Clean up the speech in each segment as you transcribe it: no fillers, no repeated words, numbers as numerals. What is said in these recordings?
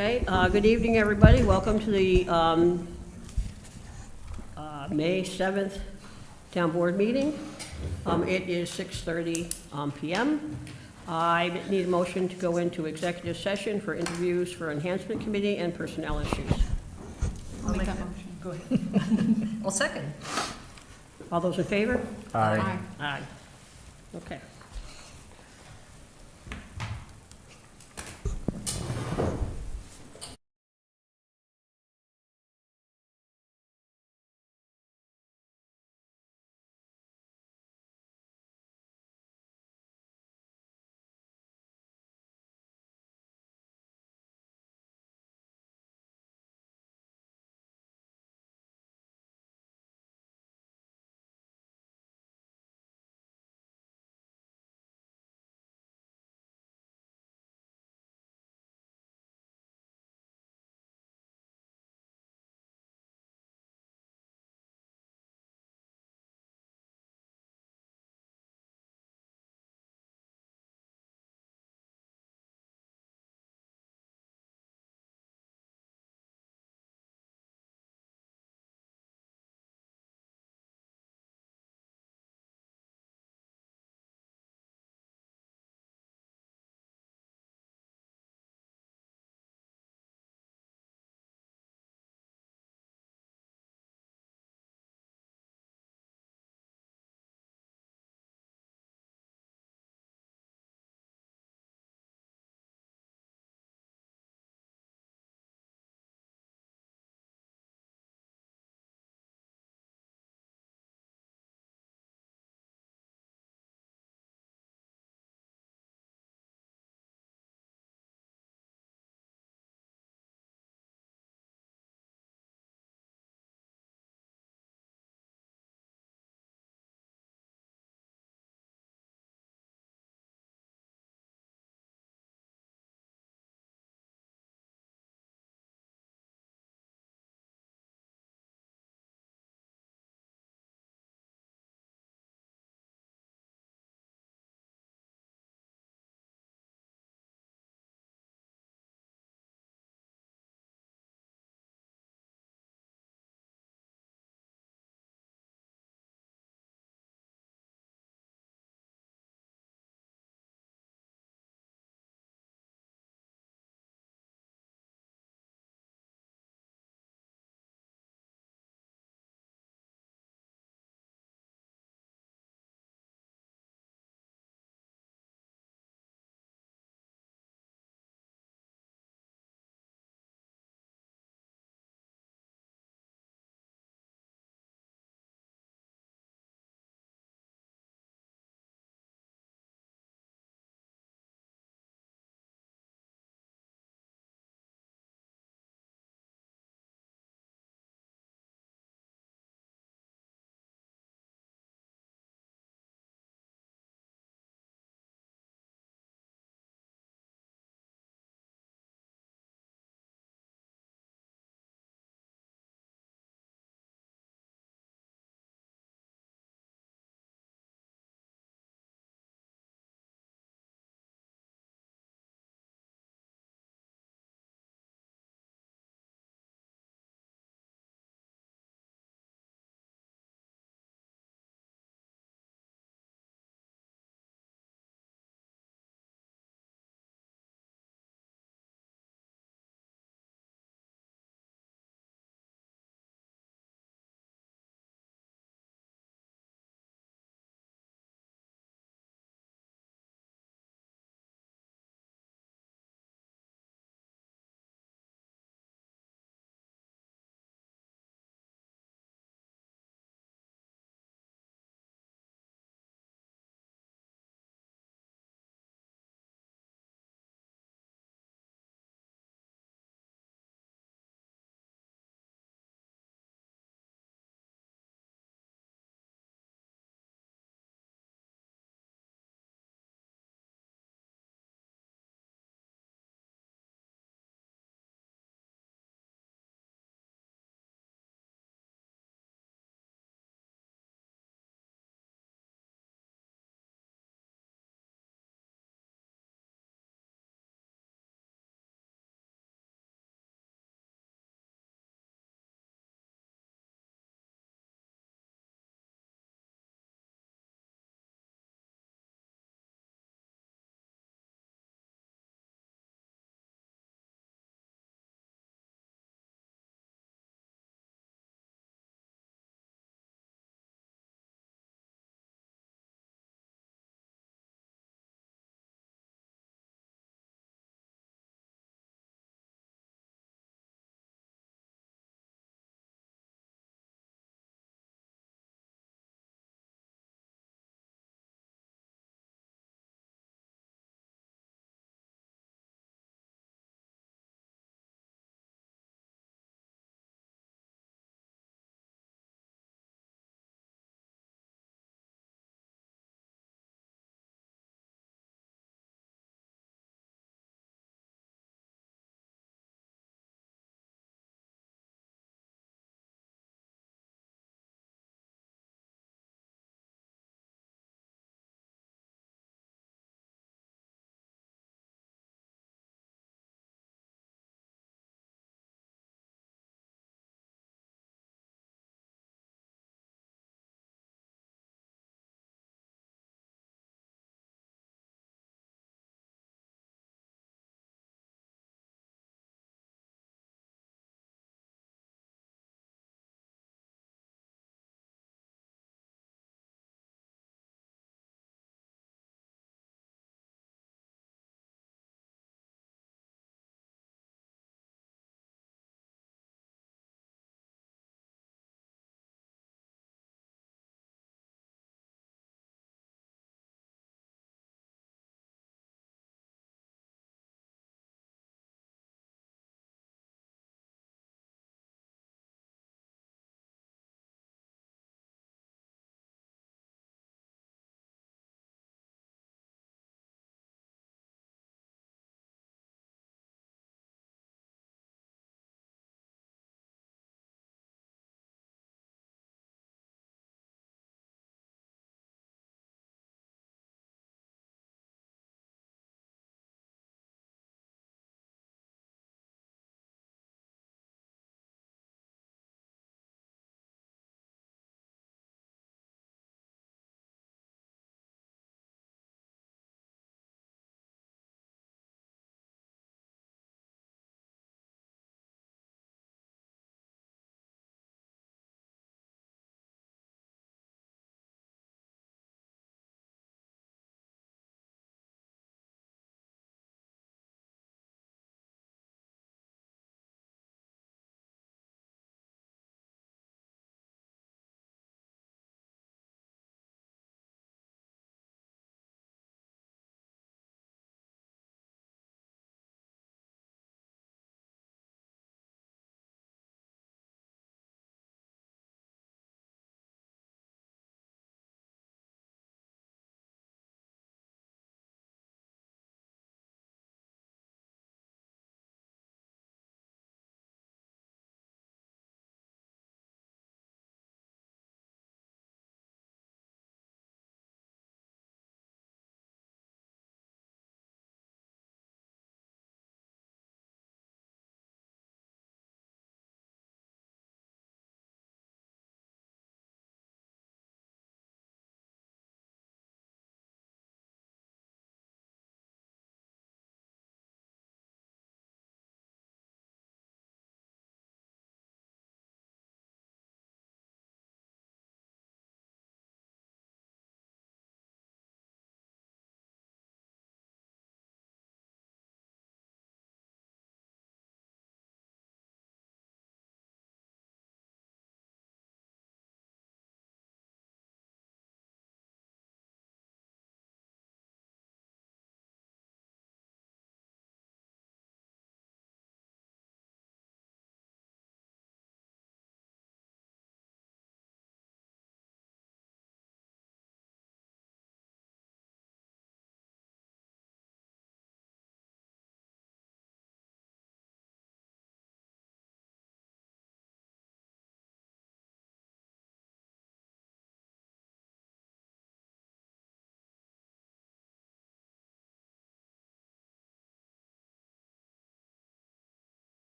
Okay, good evening, everybody. Welcome to the May 7th Town Board meeting. It is 6:30 PM. I need a motion to go into executive session for interviews for Enhancement Committee and personnel issues. I'll make that motion. Go ahead. I'll second. All those in favor? Aye. Aye. Okay.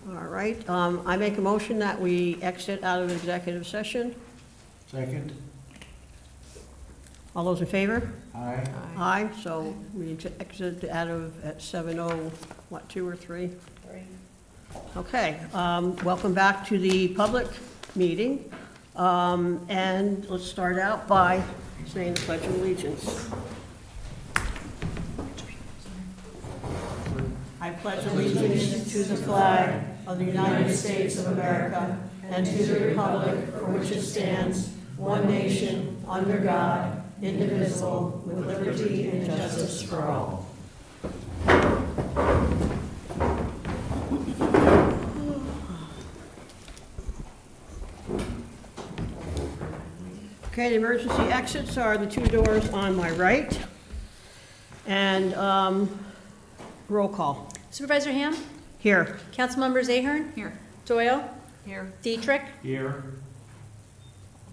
All right, I make a motion that we exit out of executive session. Second. All those in favor? Aye. Aye, so we exit out of at 7:02 or 3? 3. Okay, welcome back to the public meeting. And let's start out by saying the Pledge of Allegiance. I pledge allegiance to the flag of the United States of America and to the republic for which it stands, one nation, under God, indivisible, with liberty and justice for all. Okay, the emergency exits are the two doors on my right. And roll call. Supervisor Ham? Here. Councilmembers Ahern? Here. Doyle? Here. Dietrich? Here.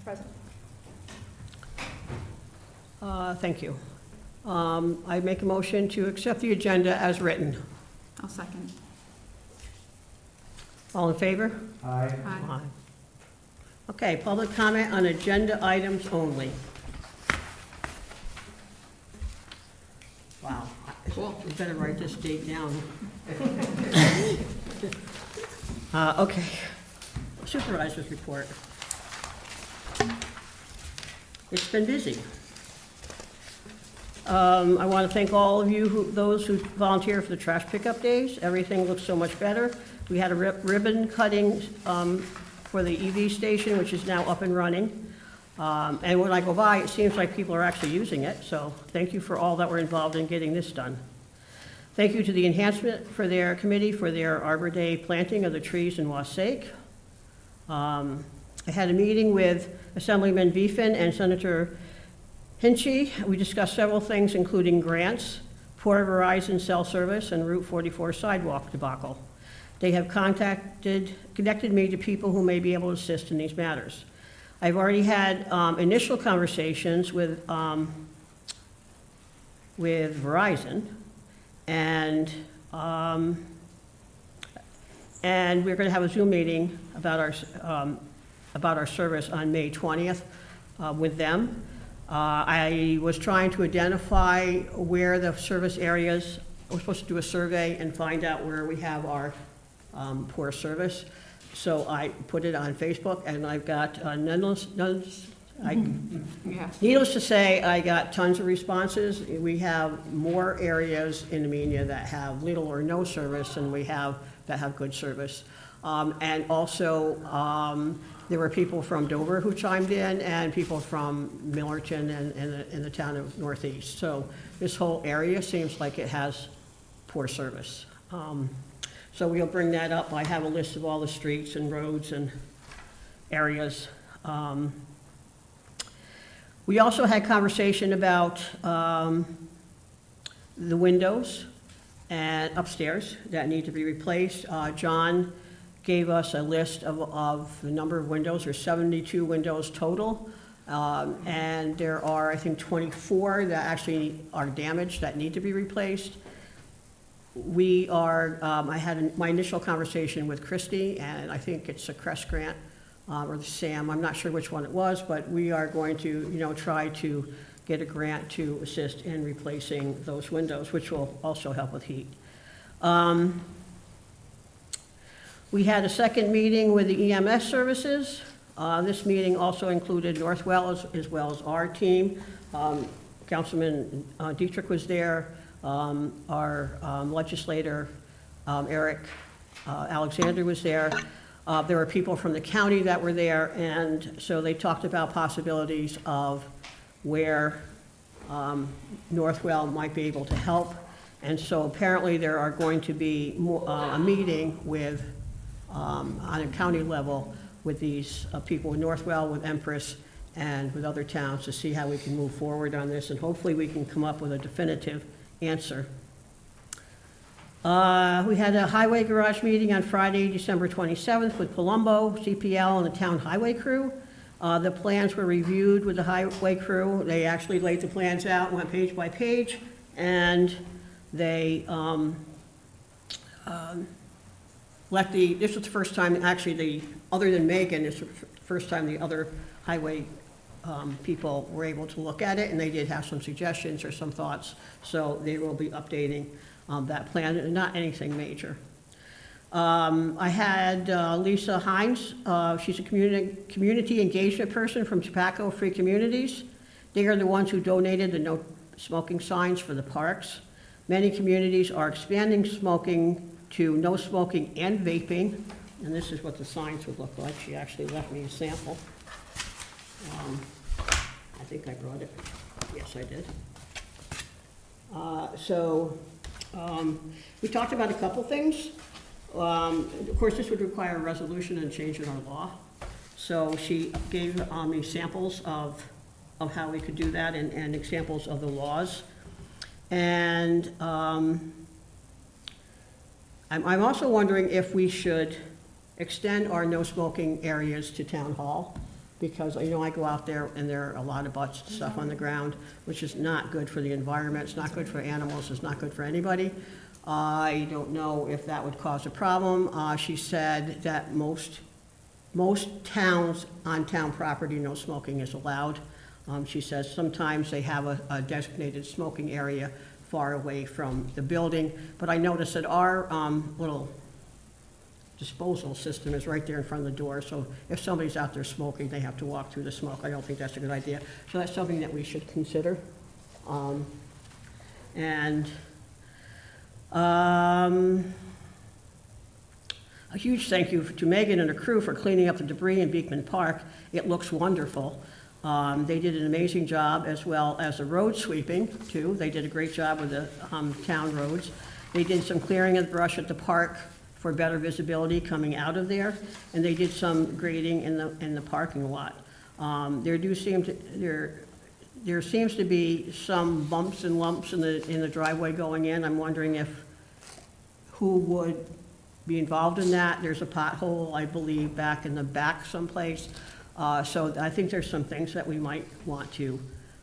Present. Thank you. I make a motion to accept the agenda as written. I'll second. All in favor? Aye. Aye. Okay, public comment on agenda items only. Wow. Cool. We better write this date down. Okay. Supervisor's report. It's been busy. I want to thank all of you, those who volunteer for the trash pickup days. Everything looks so much better. We had a ribbon cutting for the EV station, which is now up and running. And when I go by, it seems like people are actually using it, so thank you for all that were involved in getting this done. Thank you to the Enhancement for their committee for their Arbor Day planting of the trees in Wassaic. I had a meeting with Assemblyman Beefin and Senator Hinchy. We discussed several things, including grants, poor Verizon cell service, and Route 44 sidewalk debacle. They have connected me to people who may be able to assist in these matters. I've already had initial conversations with Verizon, and we're going to have a Zoom meeting about our service on May 20th with them. I was trying to identify where the service areas, we're supposed to do a survey and find out where we have our poor service. So I put it on Facebook, and I've got needless to say, I got tons of responses. We have more areas in Amenia that have little or no service than we have that have good service. And also, there were people from Dover who chimed in, and people from Millerton and in the town of Northeast. So this whole area seems like it has poor service. So we'll bring that up. I have a list of all the streets and roads and areas. We also had conversation about the windows and upstairs that need to be replaced. John gave us a list of the number of windows. There's 72 windows total. And there are, I think, 24 that actually are damaged that need to be replaced. We are, I had my initial conversation with Christy, and I think it's a CREST grant, or the SAM, I'm not sure which one it was, but we are going to, try to get a grant to assist in replacing those windows, which will also help with heat. We had a second meeting with the EMS services. This meeting also included Northwell as well as our team. Councilman Dietrich was there. Our legislator, Eric Alexander, was there. There were people from the county that were there, and so they talked about possibilities of where Northwell might be able to help. And so apparently there are going to be a meeting with, on a county level, with these people with Northwell, with Empress, and with other towns to see how we can move forward on this, and hopefully we can come up with a definitive answer. We had a highway garage meeting on Friday, December 27th with Palumbo, CPL, and the town highway crew. The plans were reviewed with the highway crew. They actually laid the plans out, went page by page, and they this was the first time, actually, other than Megan, it's the first time the other highway people were able to look at it, and they did have some suggestions or some thoughts, so they will be updating that plan, and not anything major. I had Lisa Hines, she's a community engagement person from Tobacco Free Communities. They are the ones who donated the no smoking signs for the parks. Many communities are expanding smoking to no smoking and vaping, and this is what the signs would look like. She actually left me a sample. I think I brought it. Yes, I did. We talked about a couple things. Of course, this would require a resolution and change in our law. So she gave me samples of how we could do that and examples of the laws. And I'm also wondering if we should extend our no smoking areas to Town Hall, because I know I go out there and there are a lot of butts and stuff on the ground, which is not good for the environment, it's not good for animals, it's not good for anybody. I don't know if that would cause a problem. She said that most towns on town property, no smoking is allowed. She says sometimes they have a designated smoking area far away from the building, but I noticed that our little disposal system is right there in front of the door, so if somebody's out there smoking, they have to walk through the smoke. I don't think that's a good idea. So that's something that we should consider. A huge thank you to Megan and her crew for cleaning up the debris in Beekman Park. It looks wonderful. They did an amazing job, as well as the road sweeping, too. They did a great job with the town roads. They did some clearing of brush at the park for better visibility coming out of there, and they did some grading in the parking lot. There seems to be some bumps and lumps in the driveway going in. I'm wondering who would be involved in that. There's a pothole, I believe, back in the back someplace. So I think there's some things that we might want to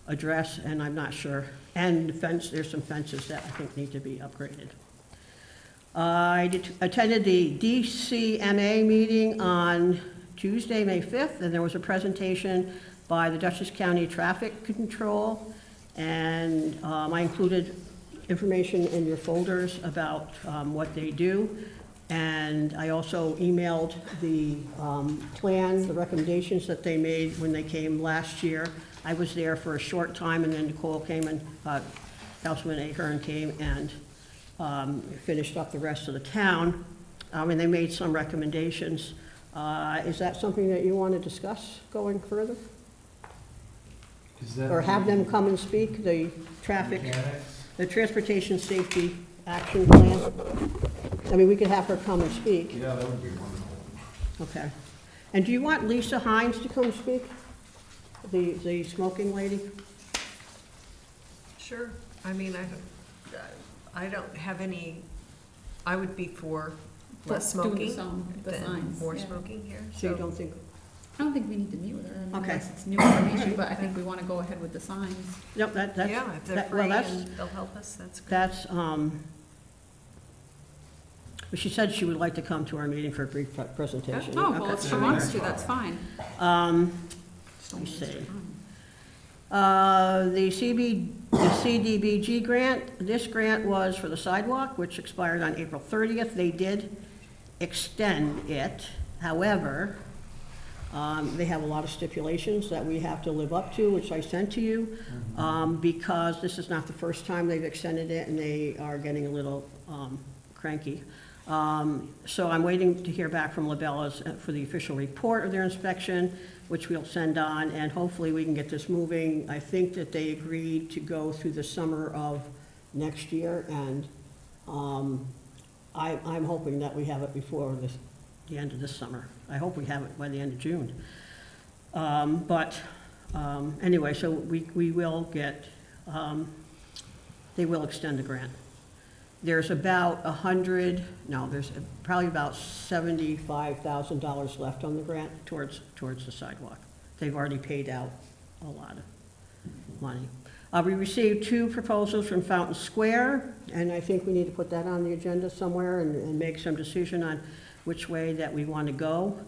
address, and I'm not sure. And there's some fences that I think need to be upgraded. I attended the DCMA meeting on Tuesday, May 5th, and there was a presentation by the Dutchess County Traffic Control, and I included information in your folders about what they do. And I also emailed the plan, the recommendations that they made when they came last year. I was there for a short time, and then Nicole came and Councilman Ahern came and finished up the rest of the town. And they made some recommendations. Is that something that you want to discuss going further? Or have them come and speak, the traffic, the Transportation Safety Action Plan? I mean, we could have her come and speak. Yeah, that would be wonderful. Okay. And do you want Lisa Hines to come speak? The smoking lady? Sure. I mean, I don't have any, I would be for less Doing smoking the than signs, more yeah. smoking here. So you don't think, I don't think we need to meet with her Okay. unless it's new information, but I think we want to go ahead with the signs. no, that's, Yeah, if they're that- free well, that's, and they'll help us, that's good. that's, she said she would like to come to our meeting for a brief presentation. Oh, well, Okay. if she wants to, that's fine. Just don't Let me waste your see. time. The CDBG grant, this grant was for the sidewalk, which expired on April 30th. They did extend it. However, they have a lot of stipulations that we have to live up to, which I sent to you, because this is not the first time they've extended it, and they are getting a little cranky. So I'm waiting to hear back from Labella's for the official report of their inspection, which we'll send on, and hopefully we can get this moving. I think that they agreed to go through the summer of next year, and I'm hoping that we have it before the end of this summer. I hope we have it by the end of June. Anyway, so we will get, they will extend the grant. There's about there's probably about $75,000 left on the grant towards the sidewalk. They've already paid out a lot of money. We received 2 proposals from Fountain Square, and I think we need to put that on the agenda somewhere and make some decision on which way that we want to go.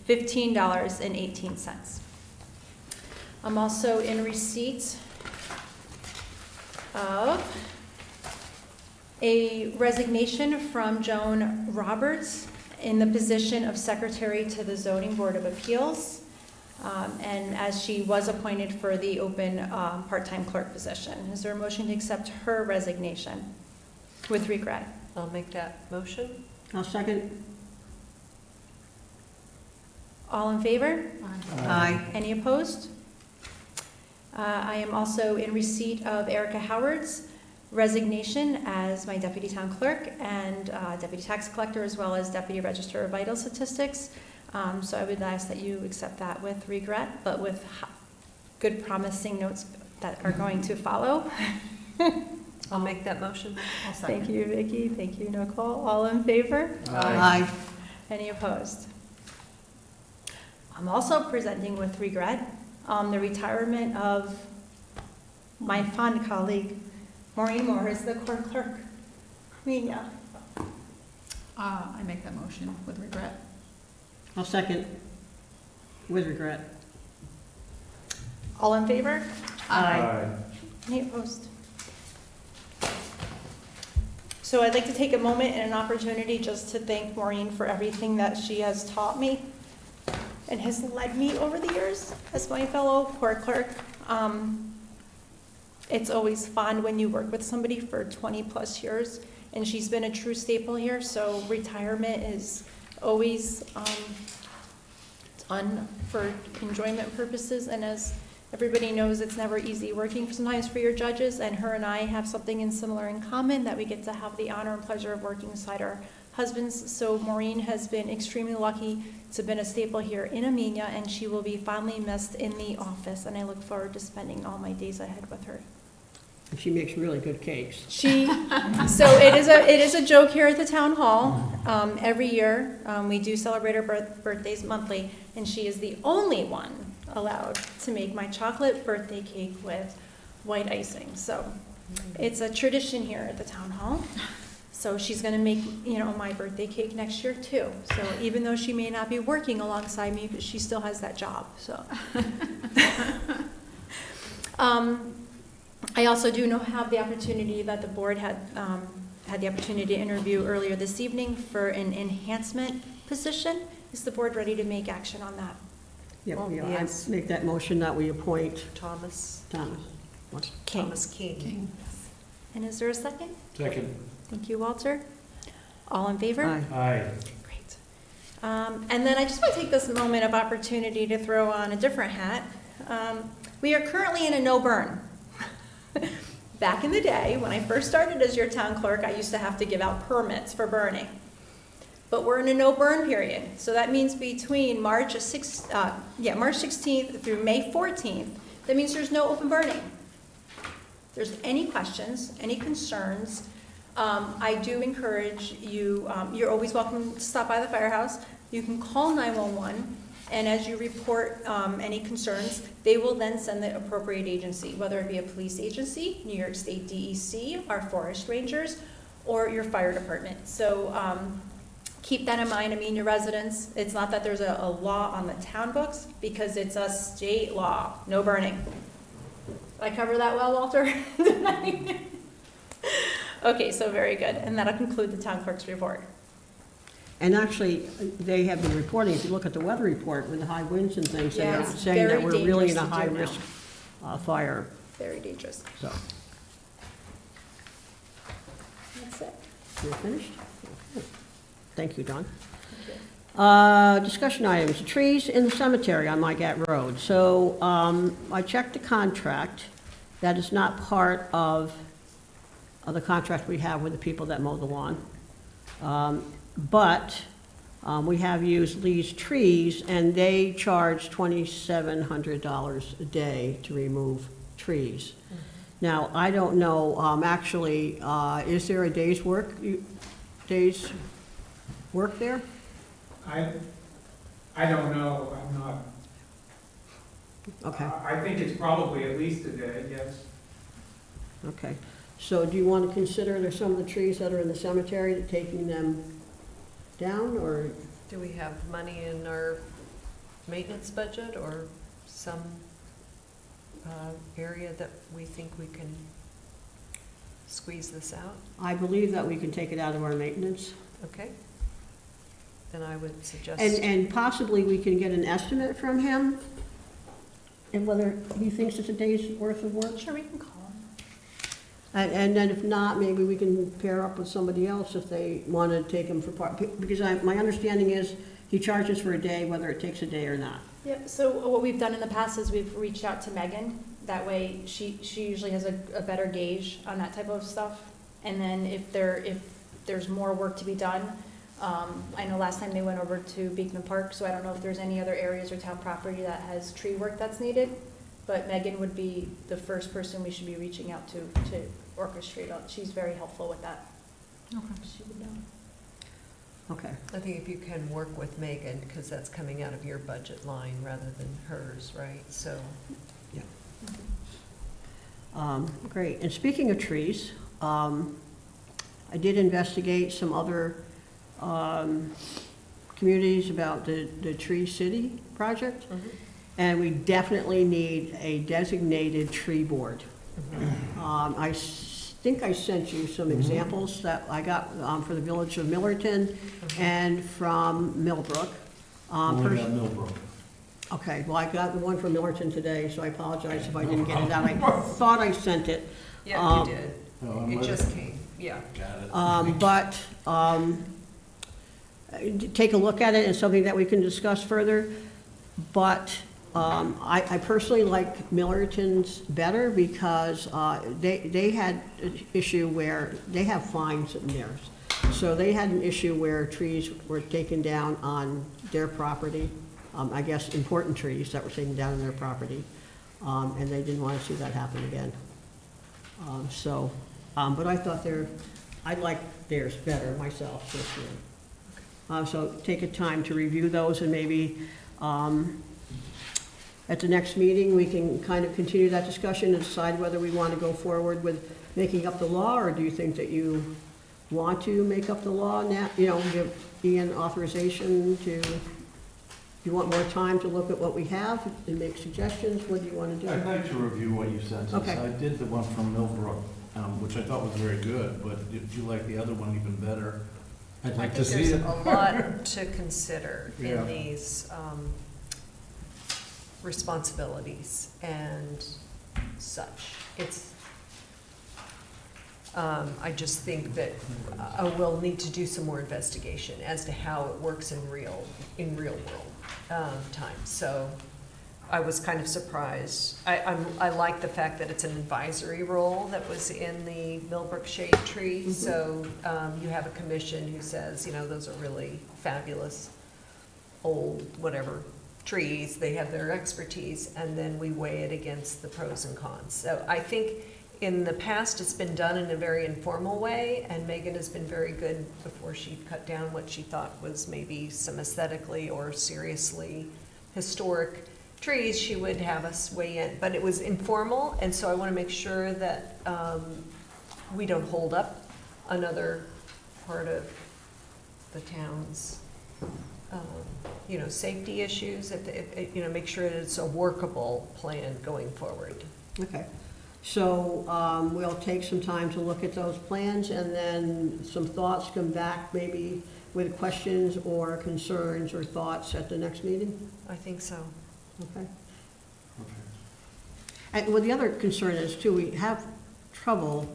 $15.18. I'm also in receipt of a resignation from Joan Roberts in the position of Secretary to the Zoning Board of Appeals, and as she was appointed for the open part-time clerk position. Is there a motion to accept her resignation with regret? I'll make that motion. I'll second. All in favor? Aye. Any opposed? I am also in receipt of Erica Howard's resignation as my deputy town clerk and deputy tax collector, as well as deputy register of vital statistics. So I would ask that you accept that with regret, but with good promising notes that are going to follow. I'll make that motion. I'll second. Thank you, Vicki. Thank you, Nicole. All in favor? Aye. Any opposed? I'm also presenting with regret the retirement of my fond colleague, Maureen Moore, as the court clerk. Mina. I make that motion with regret. I'll second. With regret. All in favor? Aye. Any opposed? So I'd like to take a moment and an opportunity just to thank Maureen for everything that she has taught me and has led me over the years as my fellow court clerk. It's always fun when you work with somebody for 20-plus years, and she's been a true staple here, so retirement is always done for enjoyment purposes, and as everybody knows, it's never easy working sometimes for your judges, and her and I have something similar in common, that we get to have the honor and pleasure of working beside our husbands. So Maureen has been extremely lucky to have been a staple here in Amenia, and she will be fondly missed in the office, and I look forward to spending all my days ahead with her. She makes really good cakes. So it is a joke here at the town hall. Every year, we do celebrate her birthdays monthly, and she is the only one allowed to make my chocolate birthday cake with white icing. So it's a tradition here at the town hall. So she's going to make, my birthday cake next year too. So even though she may not be working alongside me, but she still has that job. So. I also do have the opportunity that the board had the opportunity to interview earlier this evening for an enhancement position. Is the board ready to make action on that? Yep, Oh, yeah, yes. I make that motion that we appoint Thomas Thomas. What? King. Thomas King. And is there a second? Second. Thank you, Walter. All in favor? Aye. Aye. Great. And then I just want to take this moment of opportunity to throw on a different hat. We are currently in a no burn. Back in the day, when I first started as your town clerk, I used to have to give out permits for burning. But we're in a no burn period. So that means between March 16th through May 14th, that means there's no open burning. If there's any questions, any concerns, I do encourage you, you're always welcome to stop by the firehouse. You can call 911, and as you report any concerns, they will then send the appropriate agency, whether it be a police agency, New York State DEC, our forest rangers, or your fire department. So keep that in mind, Amenia residents. It's not that there's a law on the town books, because it's a state law, no burning. Did I cover that well, Walter? Okay, so very good. And that'll conclude the town clerk's report. And actually, they have been reporting, if you look at the weather report with the high winds and things, Yeah, they're it's saying that very we're really in a dangerous to do high-risk fire, Very dangerous. so. That's it. You're finished? Okay. Thank you, Don. Thank you. Discussion items, trees in the cemetery on Mygat Road. So I checked the contract. That is not part of the contract we have with the people that mow the lawn. But we have used Lee's Trees, and they charge $2,700 a day to remove trees. Now, I don't know, actually, is there a day's work there? I don't know, I'm not. Okay, I think it's probably at least a day, yes. okay. So do you want to consider there's some of the trees that are in the cemetery, taking them down, or? Do we have money in our maintenance budget or some area that we think we can squeeze this out? I believe that we can take it out of our maintenance. Okay. Then I would suggest. And possibly we can get an estimate from him, and whether he thinks it's a day's worth of work. Sure, we can call him. And then if not, maybe we can pair up with somebody else if they want to take him for part, because my understanding is he charges for a day, whether it takes a day or not. Yeah, so what we've done in the past is we've reached out to Megan. That way, she usually has a better gauge on that type of stuff. And then if there's more work to be done, I know last time they went over to Beekman Park, so I don't know if there's any other areas or town property that has tree work that's needed. But Megan would be the first person we should be reaching out to orchestrate. She's very helpful with that. Okay. She would know. Okay. I think if you can work with Megan, because that's coming out of your budget line rather than hers, right? So, Great. And speaking of trees, I did investigate some other communities about the Tree City project, and we definitely need a designated tree board. I think I sent you some examples that I got for the village of Millerton and from Millbrook. Only got Millbrook. Okay, well, I got the one from Millerton today, so I apologize if I didn't get it out. I thought I sent it. yeah, you did. Oh, It just came, yeah. Got it. But take a look at it, it's something that we can discuss further. But I personally like Millerton's better because they had an issue where they have fines in theirs. So they had an issue where trees were taken down on their property, I guess important trees that were taken down on their property, and they didn't want to see that happen again. But I thought I like theirs better myself this year. So take a time to review those, and maybe at the next meeting, we can kind of continue that discussion and decide whether we want to go forward with making up the law, or do you think that you want to make up the law now, give Ian authorization to, you want more time to look at what we have and make suggestions? What do you want to do? I'd like to review what you sent us. Okay. I did the one from Millbrook, which I thought was very good, but did you like the other one even better? I'd like to see it. I think there's a lot to consider Yeah. in these responsibilities and such. I just think that we'll need to do some more investigation as to how it works in real world time. So I was kind of surprised. I like the fact that it's an advisory role that was in the Millbrook Shade Tree. So you have a commission who says, those are really fabulous, old, whatever, trees. They have their expertise, and then we weigh it against the pros and cons. So I think in the past, it's been done in a very informal way, and Megan has been very good before she cut down what she thought was maybe some aesthetically or seriously historic trees. She would have us weigh in, but it was informal, and so I want to make sure that we don't hold up another part of the town's safety issues, make sure that it's a workable plan going forward. Okay. So we'll take some time to look at those plans, and then some thoughts come back, maybe with questions or concerns or thoughts at the next meeting? I think so. Okay. And well, the other concern is too, we have trouble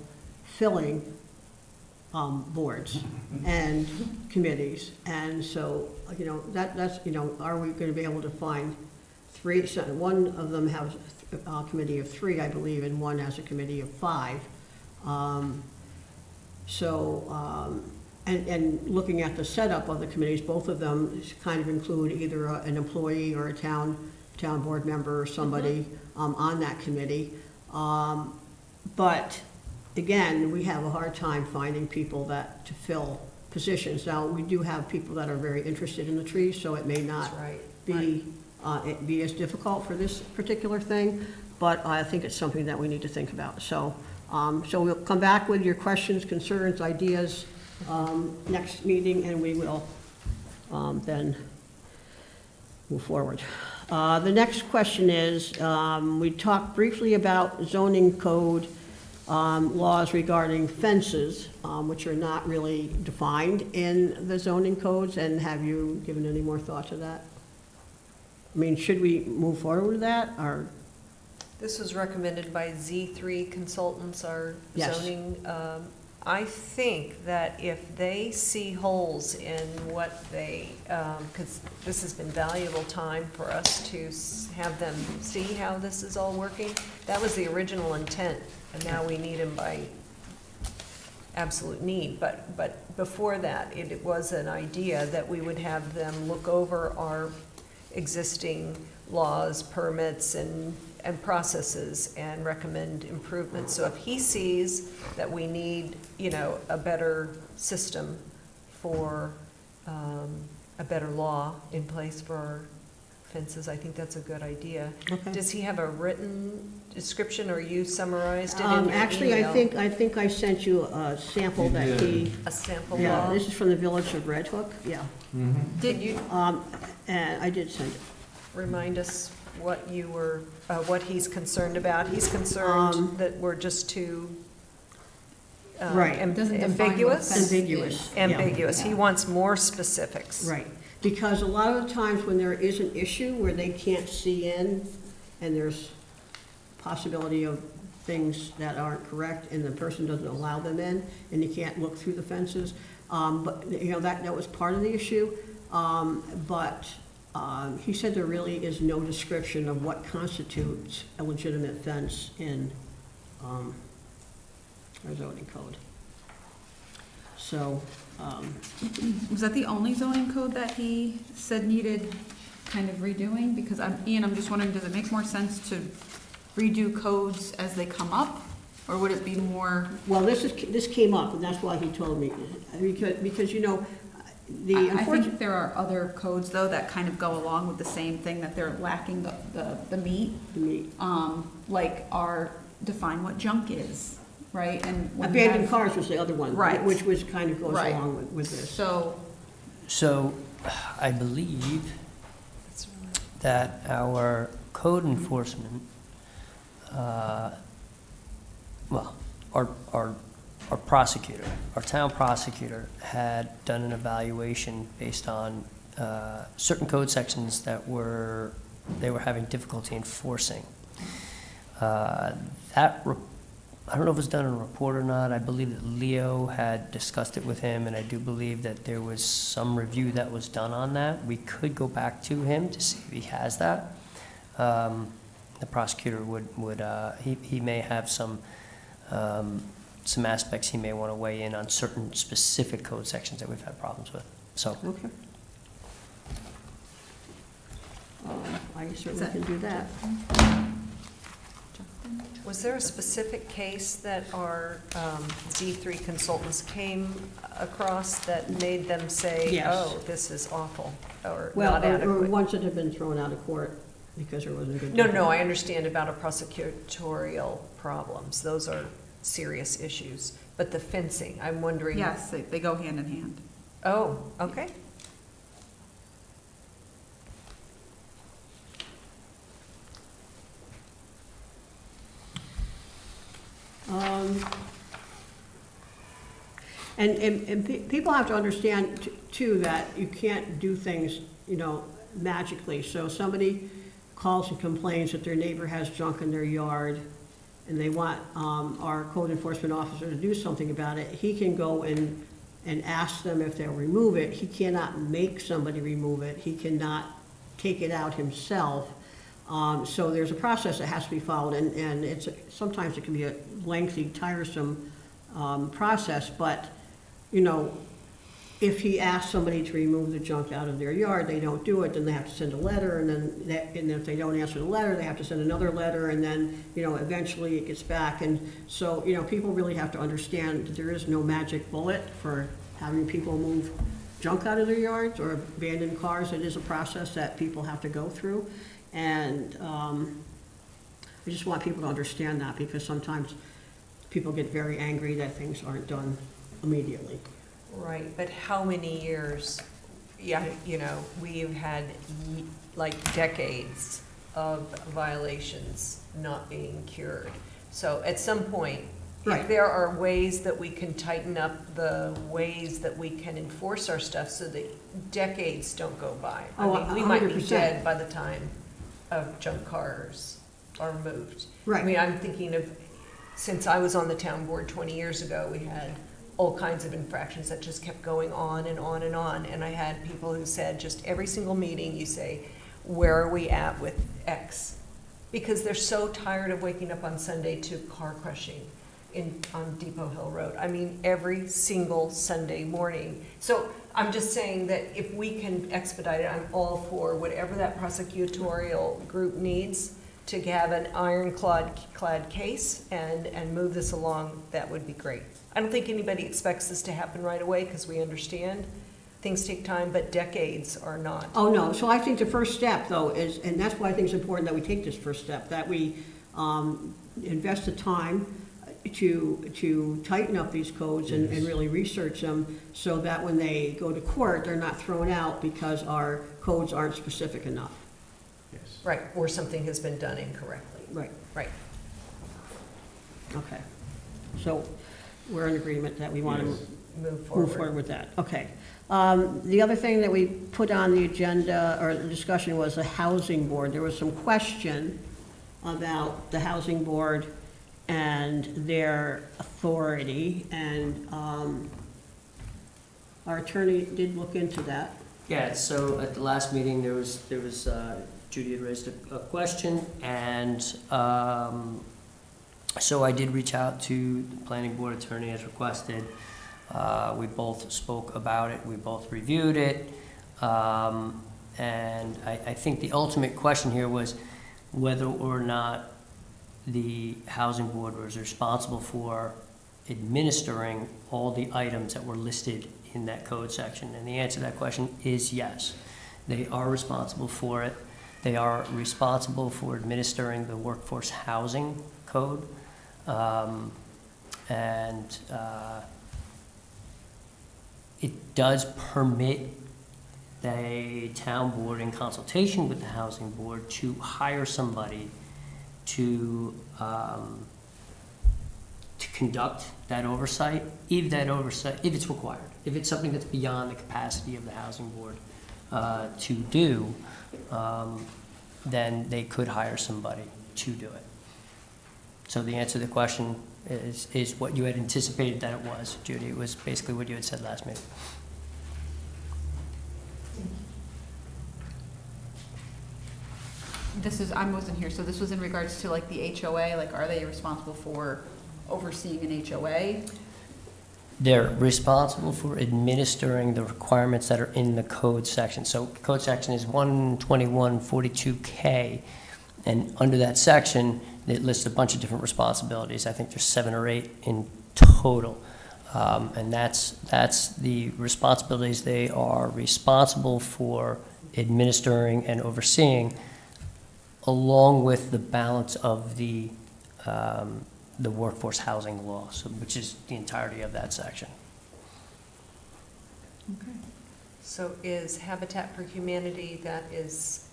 filling boards and committees. And so, that's, are we going to be able to find three? So one of them has a committee of 3, I believe, and one has a committee of 5. And looking at the setup of the committees, both of them kind of include either an employee or a town board member or somebody on that committee. But again, we have a hard time finding people to fill positions. Now, we do have people that are very interested in the trees, so it may not That's right. be as difficult for this particular thing, but I think it's something that we need to think about. So we'll come back with your questions, concerns, ideas next meeting, and we will then move forward. The next question is, we talked briefly about zoning code laws regarding fences, which are not really defined in the zoning codes, and have you given any more thought to that? I mean, should we move forward with that, or? This was recommended by Z3 Consultants, our Yes. zoning. I think that if they see holes in what they, because this has been valuable time for us to have them see how this is all working. That was the original intent, and now we need them by absolute need. But before that, it was an idea that we would have them look over our existing laws, permits, and processes and recommend improvements. So if he sees that we need, a better system for, a better law in place for our fences, I think that's a good idea. Okay. Does he have a written description, or you summarized it in your Actually, I email? think I sent you a sample You that he, A sample yeah, law? this is from the Village of Red Hook, yeah. Did you And I did send it. remind us what you were, what he's concerned about? He's concerned that we're just too Right. Doesn't define what a ambiguous? fence Ambiguous. yeah. Ambiguous. He Yeah. wants more specifics. Right, because a lot of the times when there is an issue where they can't see in, and there's possibility of things that aren't correct, and the person doesn't allow them in, and you can't look through the fences, but, that was part of the issue. But he said there really is no description of what constitutes a legitimate fence in our zoning code. So, Was that the only zoning code that he said needed kind of redoing? Because Ian, I'm just wondering, does it make more sense to redo codes as they come up? Or would it be more, well, this came up, and that's why he told me, because the I unfortunate. think there are other codes though that kind of go along with the same thing, that they're lacking the meat. Like define what junk is, right? And when you Abandoned have- cars was the other one. Right. Which was kind of goes Right. along with this. So, So I believe that our code enforcement, our prosecutor, our town prosecutor had done an evaluation based on certain code sections that they were having difficulty enforcing. I don't know if it was done in a report or not. I believe that Leo had discussed it with him, and I do believe that there was some review that was done on that. We could go back to him to see if he has that. The prosecutor he may have some aspects he may want to weigh in on certain specific code sections that we've had problems with. So, Okay. I certainly that- can do that. Justin? Was there a specific case that our Z3 Consultants came across that made them say, Yes. oh, this is awful, or Well, not or adequate? ones that have been thrown out of court because there wasn't good. No, I understand about our prosecutorial problems. Those are serious issues. But the fencing, I'm wondering. Yes, they go hand in hand. Oh, okay. And people have to understand too that you can't do things, magically. So somebody calls and complains that their neighbor has junk in their yard, and they want our code enforcement officer to do something about it. He can go and ask them if they'll remove it. He cannot make somebody remove it. He cannot take it out himself. So there's a process that has to be followed, and sometimes it can be a lengthy, tiresome process, but, if he asks somebody to remove the junk out of their yard, they don't do it, then they have to send a letter, and then if they don't answer the letter, they have to send another letter, and then, eventually it gets back. And so, people really have to understand that there is no magic bullet for having people move junk out of their yards or abandoned cars. It is a process that people have to go through. And I just want people to understand that, because sometimes people get very angry that things aren't done immediately. Right, but how many years yeah, you know, we've had like decades of violations not being cured. So at some point, Right. if there are ways that we can tighten up the ways that we can enforce our stuff so that decades don't go by. I Oh, mean, we might be 100%. dead by the time of junk cars are moved. I mean, I'm thinking of, since I was on the town board 20 years ago, we had all kinds of infractions that just kept going on and on and on. And I had people who said, just every single meeting, you say, where are we at with X? Because they're so tired of waking up on Sunday to car crushing on Depot Hill Road. I mean, every single Sunday morning. So I'm just saying that if we can expedite it, I'm all for whatever that prosecutorial group needs to have an ironclad case and move this along, that would be great. I don't think anybody expects this to happen right away, because we understand things take time, but decades are not. Oh, no, so I think the first step, though, is, and that's why I think it's important that we take this first step, that we invest the time to tighten up these codes and really research them, so that when they go to court, they're not thrown out because our codes aren't specific enough. Yes. Right, or something has been done incorrectly. Right, Right. okay. So we're in agreement that we want to Yes. Move move forward with that, okay. The other thing that we put on the agenda, or the discussion, was the housing board. There was some question about the housing board and their authority, and our attorney did look into that. Yeah, so at the last meeting, there was, Judy had raised a question, and so I did reach out to the planning board attorney as requested. We both spoke about it, we both reviewed it, and I think the ultimate question here was whether or not the housing board was responsible for administering all the items that were listed in that code section. And the answer to that question is yes. They are responsible for it. They are responsible for administering the workforce housing code. It does permit the town board, in consultation with the housing board, to hire somebody to conduct that oversight, if it's required. If it's something that's beyond the capacity of the housing board to do, then they could hire somebody to do it. So the answer to the question is what you had anticipated that it was, Judy. It was basically what you had said last meeting. I wasn't here, so this was in regards to like the HOA, like are they responsible for overseeing an HOA? They're responsible for administering the requirements that are in the code section. So code section is 12142K, and under that section, it lists a bunch of different responsibilities. I think there's 7 or 8 in total. And that's the responsibilities they are responsible for administering and overseeing, along with the balance of the workforce housing law, which is the entirety of that section. Okay. So is Habitat for Humanity, that is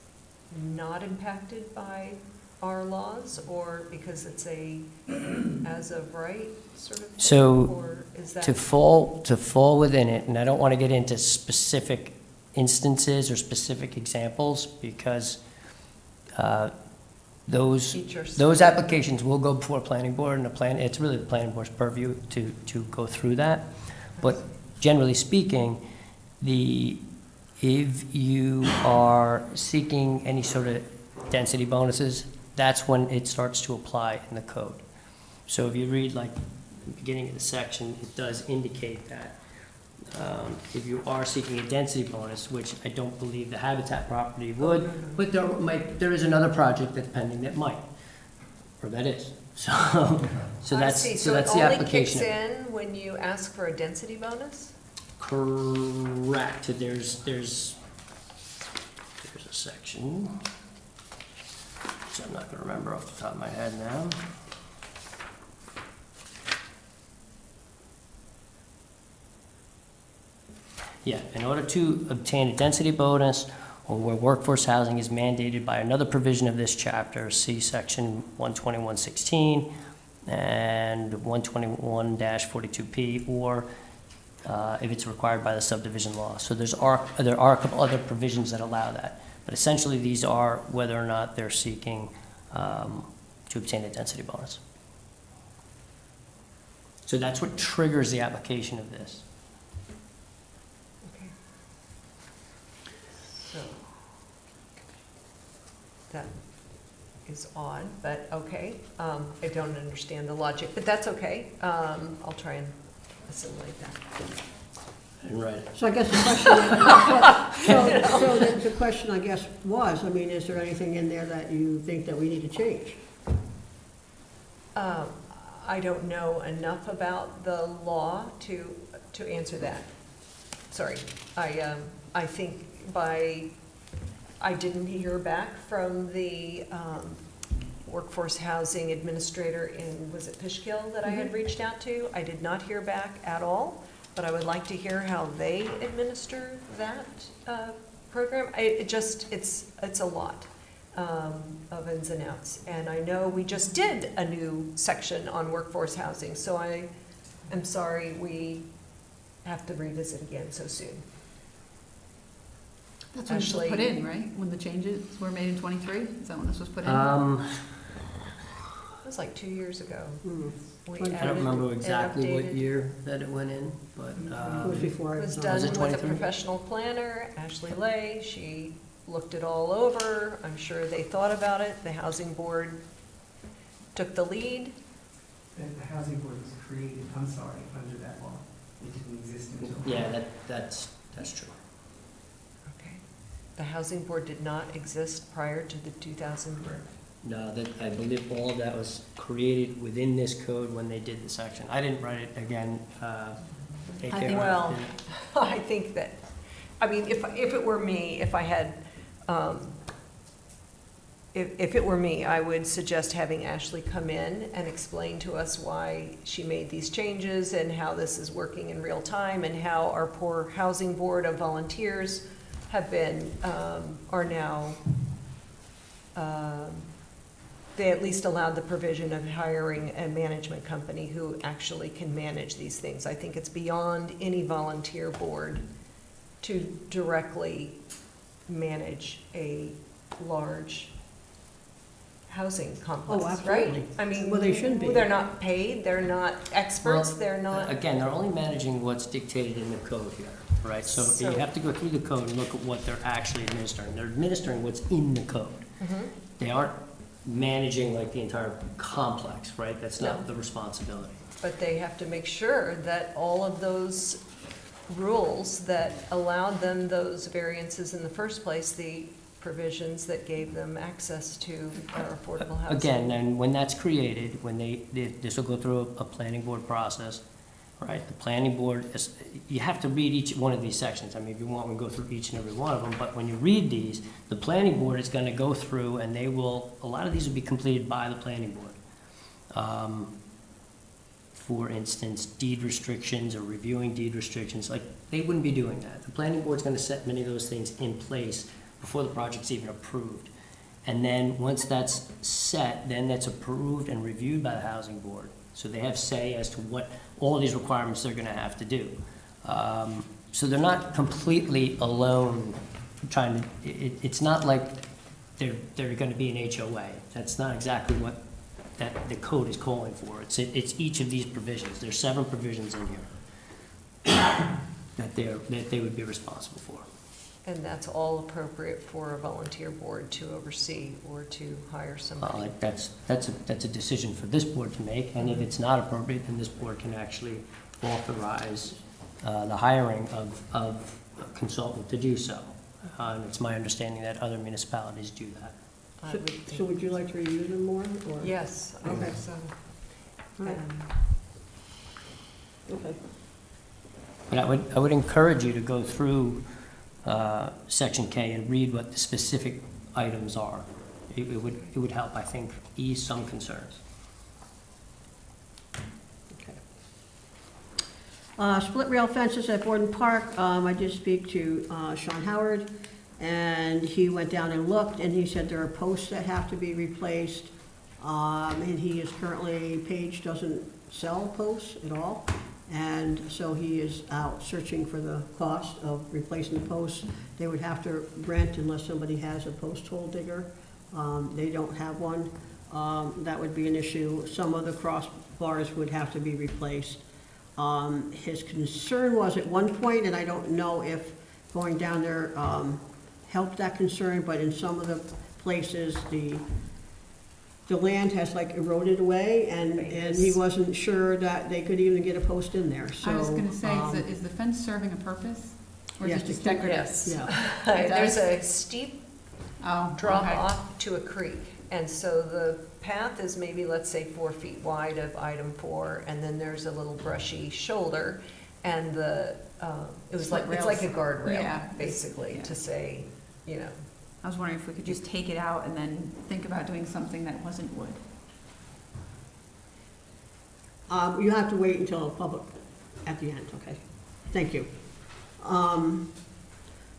not impacted by our laws, or because it's a as of right sort of thing? So, or is that To fall within it, and I don't want to get into specific instances or specific examples, because those each are Those applications will go before planning board, and it's really the planning board's purview to go through that. But generally speaking, if you are seeking any sort of density bonuses, that's when it starts to apply in the code. So if you read like the beginning of the section, it does indicate that if you are seeking a density bonus, which I don't believe the Habitat property would, but there is another project that's pending that might, or that is. So that's I see. the application. So it only kicks in when you ask for a density bonus? Correct. There's a section, which I'm not gonna remember off the top of my head now. Yeah, in order to obtain a density bonus or where workforce housing is mandated by another provision of this chapter, see section 12116 and 121-42P, or if it's required by the subdivision law. So there are a couple other provisions that allow that. But essentially, these are whether or not they're seeking to obtain a density bonus. So that's what triggers the application of this. Okay. So, that is odd, but okay. I don't understand the logic, but that's okay. I'll try and assimilate that. I didn't write it. So I guess the question, I guess, was, I mean, is there anything in there that you think that we need to change? I don't know enough about the law to answer that. Sorry. I think I didn't hear back from the workforce housing administrator in, was it Fishkill that I had reached out to? I did not hear back at all, but I would like to hear how they administer that program. It's a lot of ins and outs. And I know we just did a new section on workforce housing, so I am sorry we have to revisit again so soon. That's when this was Ashley. put in, right? When the changes were made in '23? Is that when this was put in? It was like 2 years ago. We I I don't added remember and exactly what updated. year that it went in, but, It was before I It was was done Was it with a 23? professional planner, Ashley Lay. She looked it all over. I'm sure they thought about it. The housing board took the lead. The housing board was created, I'm sorry, under that law. It didn't exist until. yeah, that's true. Okay. The housing board did not exist prior to the 2000. No, that, I believe all of that was created within this code when they did the section. I didn't write it again. think- Well, I think that, I mean, if it were me, if I had, if it were me, I would suggest having Ashley come in and explain to us why she made these changes and how this is working in real time and how our poor housing board of volunteers have been, are now, they at least allowed the provision of hiring a management company who actually can manage these things. I think it's beyond any volunteer board to directly manage a large housing complex, right? absolutely. I mean, Well, they shouldn't be. They're not paid, they're not experts, Well, they're not. Again, they're only managing what's dictated in the code here, right? So you So- have to go through the code and look at what they're actually administering. They're administering what's in the code. Mhm. They aren't managing like the entire complex, right? That's No. not the responsibility. But they have to make sure that all of those rules that allowed them those variances in the first place, the provisions that gave them access to our affordable housing. Again, and when that's created, when this will go through a planning board process, right? The planning board is, you have to read each one of these sections. I mean, if you want, we go through each and every one of them, but when you read these, the planning board is gonna go through and they will, a lot of these will be completed by the planning board. For instance, deed restrictions or reviewing deed restrictions, like, they wouldn't be doing that. The planning board's gonna set many of those things in place before the project's even approved. And then, once that's set, then that's approved and reviewed by the housing board. So they have say as to what, all of these requirements they're gonna have to do. So they're not completely alone trying to, it's not like they're gonna be an HOA. That's not exactly what that the code is calling for. It's each of these provisions. There's 7 provisions in here that they would be responsible for. And that's all appropriate for a volunteer board to oversee or to hire somebody. That's a decision for this board to make, and if it's not appropriate, then this board can actually authorize the hiring of a consultant to do so. And it's my understanding that other municipalities do that. I So- would So think. would you like to review them more, or? Yes, I Okay. think so. All right. Okay. But I would encourage you to go through Section K and read what the specific items are. It would help, I think, ease some concerns. Okay. Split rail fences at Borden Park, I did speak to Sean Howard, and he went down and looked, and he said there are posts that have to be replaced. And he is currently, Page doesn't sell posts at all, and so he is out searching for the cost of replacing the posts. They would have to rent unless somebody has a post hole digger. They don't have one. That would be an issue. Some of the crossbars would have to be replaced. His concern was at one point, and I don't know if going down there helped that concern, but in some of the places, the land has like eroded away, and he wasn't sure that they could even get a post in there, so. I was gonna say, is the fence serving a purpose? Or is yes, it just to keep- decorative? Yes. Yeah, It There's does? a steep Oh, drop okay. off to a creek. And so the path is maybe, let's say, 4 feet wide of item 4, and then there's a little brushy shoulder. And the, it was like, Split it's like a rails. guardrail, Yeah. basically, Yeah. to say, you know, I was wondering if we could just take it out and then think about doing something that wasn't wood. you have to wait until public, at the end, okay? Thank you.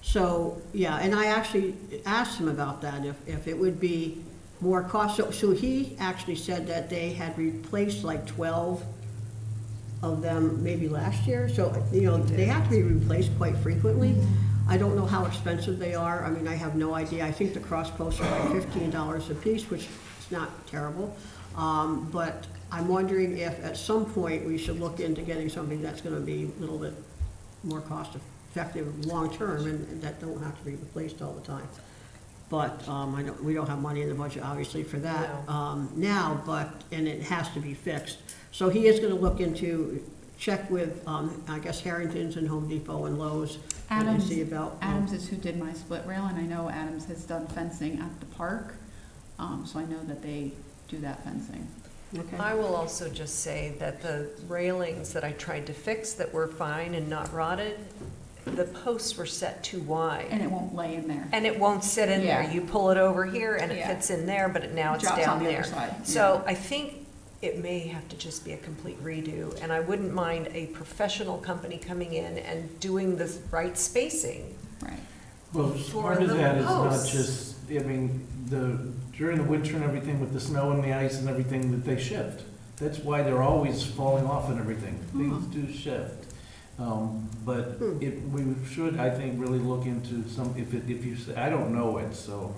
So, yeah, and I actually asked him about that, if it would be more cost, so he actually said that they had replaced like 12 of them maybe last year, so, you know, they have to be replaced quite frequently. I don't know how expensive they are, I mean, I have no idea, I think the cross posts are like $15 a piece, which is not terrible. But I'm wondering if at some point we should look into getting something that's gonna be a little bit more cost effective long-term, and that don't have to be replaced all the time. But, I know, we don't have money in the budget, obviously, for that, now, and it has to be fixed. So he is gonna look into, check with, I guess Harrington's and Home Depot and Lowe's, and Adams, see about. Adams is who did my split rail, and I know Adams has done fencing at the park, so I know that they do that fencing. Okay. I will also just say that the railings that I tried to fix that were fine and not rotted, the posts were set too wide. And it won't lay in there. And it won't sit in there. Yeah. You pull it over here and it Yeah. fits in there, but now it's Drops on down the there. other side, So I think it may have to just be a complete redo, and I wouldn't mind a professional company coming in and doing the right spacing. Right. Well, For part of the that is not posts. just, I mean, during the winter and everything with the snow and the ice and everything that they shift. That's why they're always falling off and everything. Things do shift. But we should, I think, really look into some, if you say, I don't know it, so,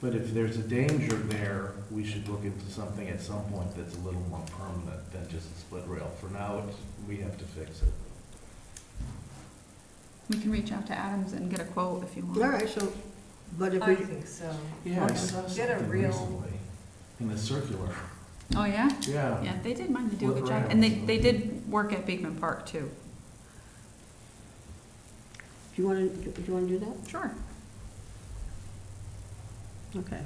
but if there's a danger there, we should look into something at some point that's a little more permanent than just a split rail. For now, we have to fix it. We can reach out to Adams and get a quote if you want. All right, so, but if I we, think so. Yeah, I saw Get a something real- recently in the circular. Oh, yeah? Yeah. Yeah, they did mine, they do a good Look job. around. And they did work at Beekman Park, too. do you wanna do that? Sure. Okay.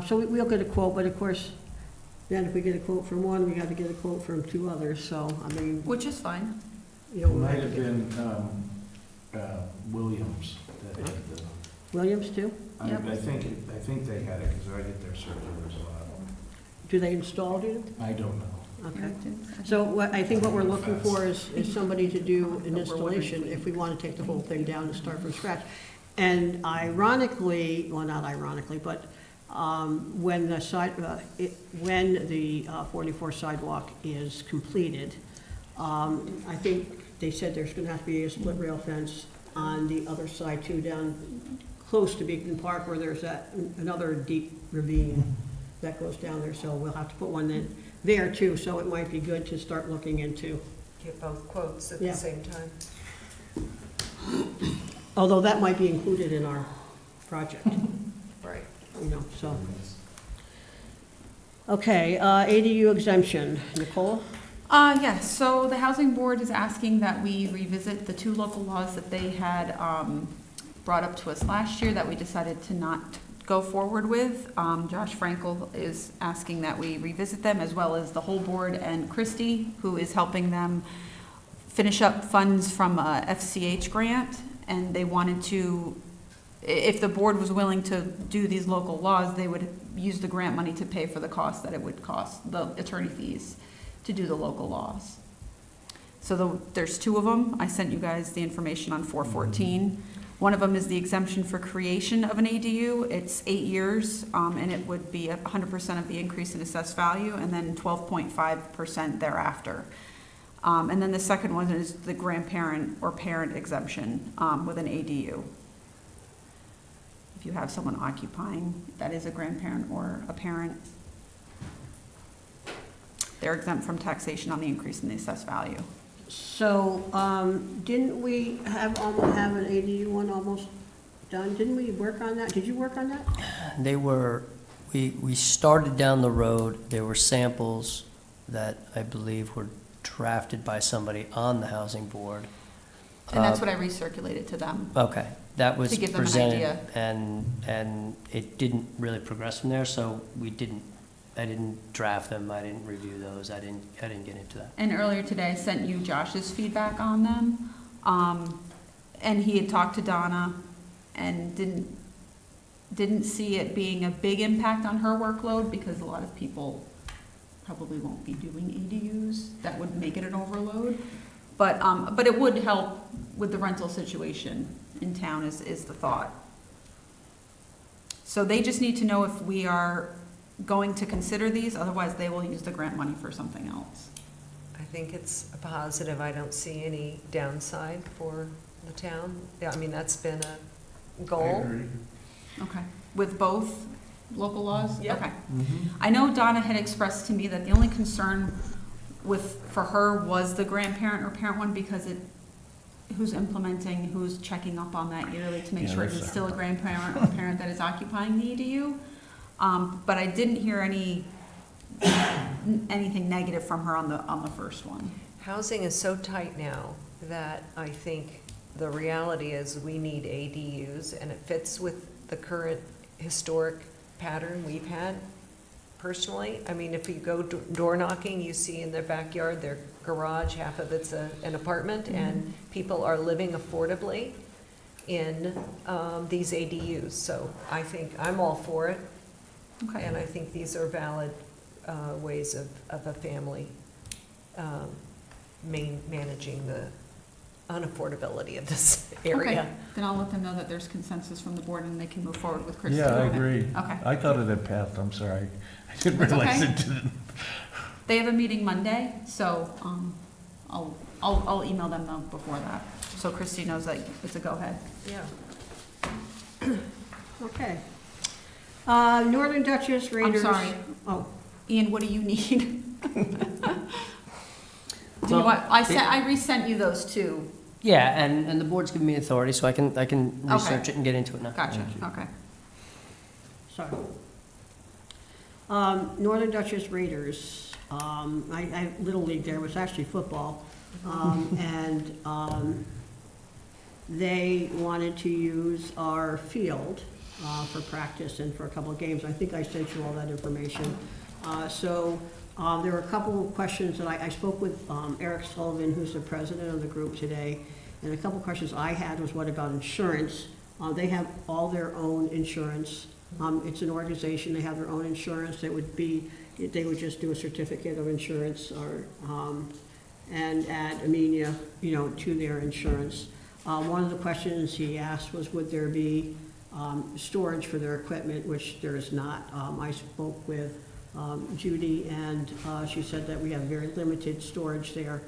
So we'll get a quote, but of course, then if we get a quote from one, we have to get a quote from 2 others, so, I mean, Which is fine. you It know. might have been Williams that had the, Williams too? I Yep. think they had it because I get their circulars a lot. Do they install, do you? I don't know. Okay. So I think what we're looking for is somebody to do an installation if we want to take the whole thing down and start from scratch. And ironically, well, not ironically, but when the when the 44 sidewalk is completed, I think they said there's going to have to be a split rail fence on the other side too, down close to Beekman Park where there's another deep ravine that goes down there, so we'll have to put one in there too, so it might be good to start looking into. Get both quotes at Yeah. the same time. Although that might be included in our project, Right. you know, so. Okay, ADU exemption, Nicole? Yes, so the Housing Board is asking that we revisit the 2 local laws that they had brought up to us last year that we decided to not go forward with. Josh Frankel is asking that we revisit them, as well as the whole board and Christie, who is helping them finish up funds from a FCH grant. And they wanted to, if the board was willing to do these local laws, they would use the grant money to pay for the cost that it would cost, the attorney fees, to do the local laws. So there's two of them. I sent you guys the information on 414. One of them is the exemption for creation of an ADU. It's 8 years, and it would be 100% of the increase in assessed value, and then 12.5% thereafter. And then the second one is the grandparent or parent exemption with an ADU. If you have someone occupying that is a grandparent or a parent, they're exempt from taxation on the increase in the assessed value. So, didn't we have an ADU one almost done? Didn't we work on that? Did you work on that? They were, we started down the road, there were samples that I believe were drafted by somebody on the housing board. And that's what I recirculated to them. Okay, that was To give them an presented, idea. and it didn't really progress from there, so I didn't draft them, I didn't review those, I didn't get into that. And earlier today, I sent you Josh's feedback on them. And he had talked to Donna and didn't see it being a big impact on her workload because a lot of people probably won't be doing ADUs. That would make it an overload. But it would help with the rental situation in town is the thought. So they just need to know if we are going to consider these, otherwise they will use the grant money for something else. I think it's a positive. I don't see any downside for the town. Yeah, I mean, that's been a goal. Okay. With both local laws? Yep. Okay. I know Donna had expressed to me that the only concern for her was the grandparent or parent one because who's implementing, who's checking up on that yearly to make Yeah, sure that's it's still a grandparent or parent that is occupying the EDU. But I didn't hear anything negative from her on the first one. Housing is so tight now that I think the reality is we need ADUs, and it fits with the current historic pattern we've had personally. I mean, if you go door knocking, you see in their backyard, their garage, half of it's an apartment, and people are living affordably in these ADUs. So I think I'm all for it. Okay. And I think these are valid ways of a family managing the unaffordability of this area. Okay. Then I'll let them know that there's consensus from the board and they can move forward with Christie. Yeah, I on it. agree. Okay. I thought it had passed, I'm sorry. I didn't That's realize okay. it didn't. They have a meeting Monday, so I'll email them though before that. So Christie knows that it's a go-ahead. Yeah. Okay. Northern Duchess Raiders. I'm sorry. Oh, Ian, what do you need? Do you Well, want, I resent you those two. Yeah, and the board's given me authority, so I can research it and get into it now. Gotcha, okay. sorry. Northern Duchess Raiders. I Little League there was actually football. And they wanted to use our field for practice and for a couple of games. I think I sent you all that information. There were a couple of questions that I spoke with Eric Sullivan, who's the president of the group today, and a couple of questions I had was, what about insurance? They have all their own insurance. It's an organization, they have their own insurance. They would just do a certificate of insurance and add Amenia, to their insurance. One of the questions he asked was, would there be storage for their equipment, which there is not. I spoke with Judy, and she said that we have very limited storage there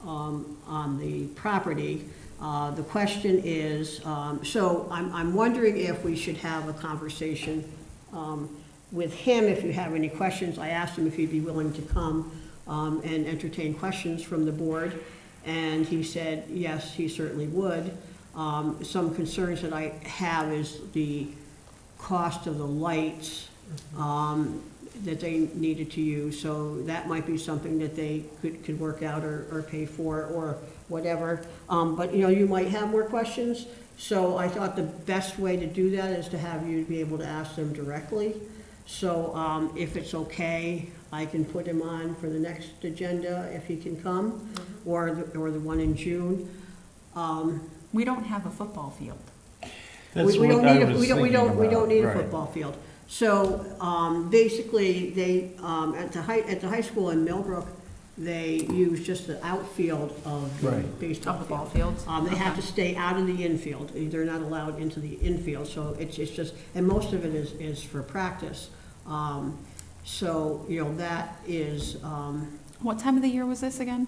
on the property. The question is, so I'm wondering if we should have a conversation with him. If you have any questions, I asked him if he'd be willing to come and entertain questions from the board, and he said yes, he certainly would. Some concerns that I have is the cost of the lights that they needed to use, so that might be something that they could work out or pay for or whatever. But you might have more questions, so I thought the best way to do that is to have you be able to ask them directly. So if it's okay, I can put him on for the next agenda if he can come, or the one in June. We don't have a football field. That's We don't what I need was we don't thinking need a about, right. football field. So basically, they at the high school in Millbrook, they use just the outfield of the Right. baseball Of the ball field. fields? They have Okay. to stay out of the infield. They're not allowed into the infield, so it's just, and most of it is for practice. So, you know, that is, What time of the year was this again?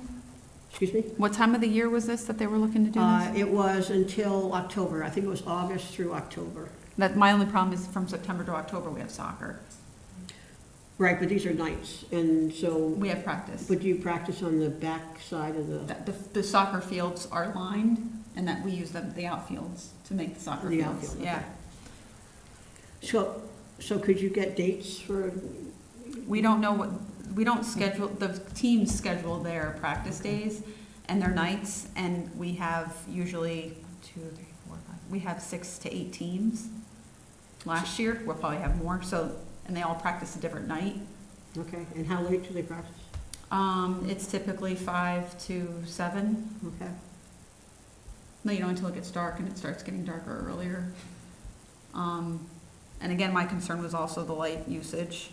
excuse me? What time of the year was this that they were looking to do this? It was until October. I think it was August through October. That, my only problem is from September to October, we have soccer. Right, but these are nights, and so, We have practice. but do you practice on the back side of the, The soccer fields are lined, and that we use the outfields to make the soccer The fields. outfield, okay. Yeah. so could you get dates for, We don't know what, we don't schedule, the teams schedule their practice days and their nights, and we have usually 2, 3, 4, 5, we have 6 to 8 teams. Last year, we'll probably have more, so, and they all practice a different night. okay, and how late do they practice? It's typically 5 to 7. Okay. No, you know, until it gets dark, and it starts getting darker earlier. And again, my concern was also the light usage,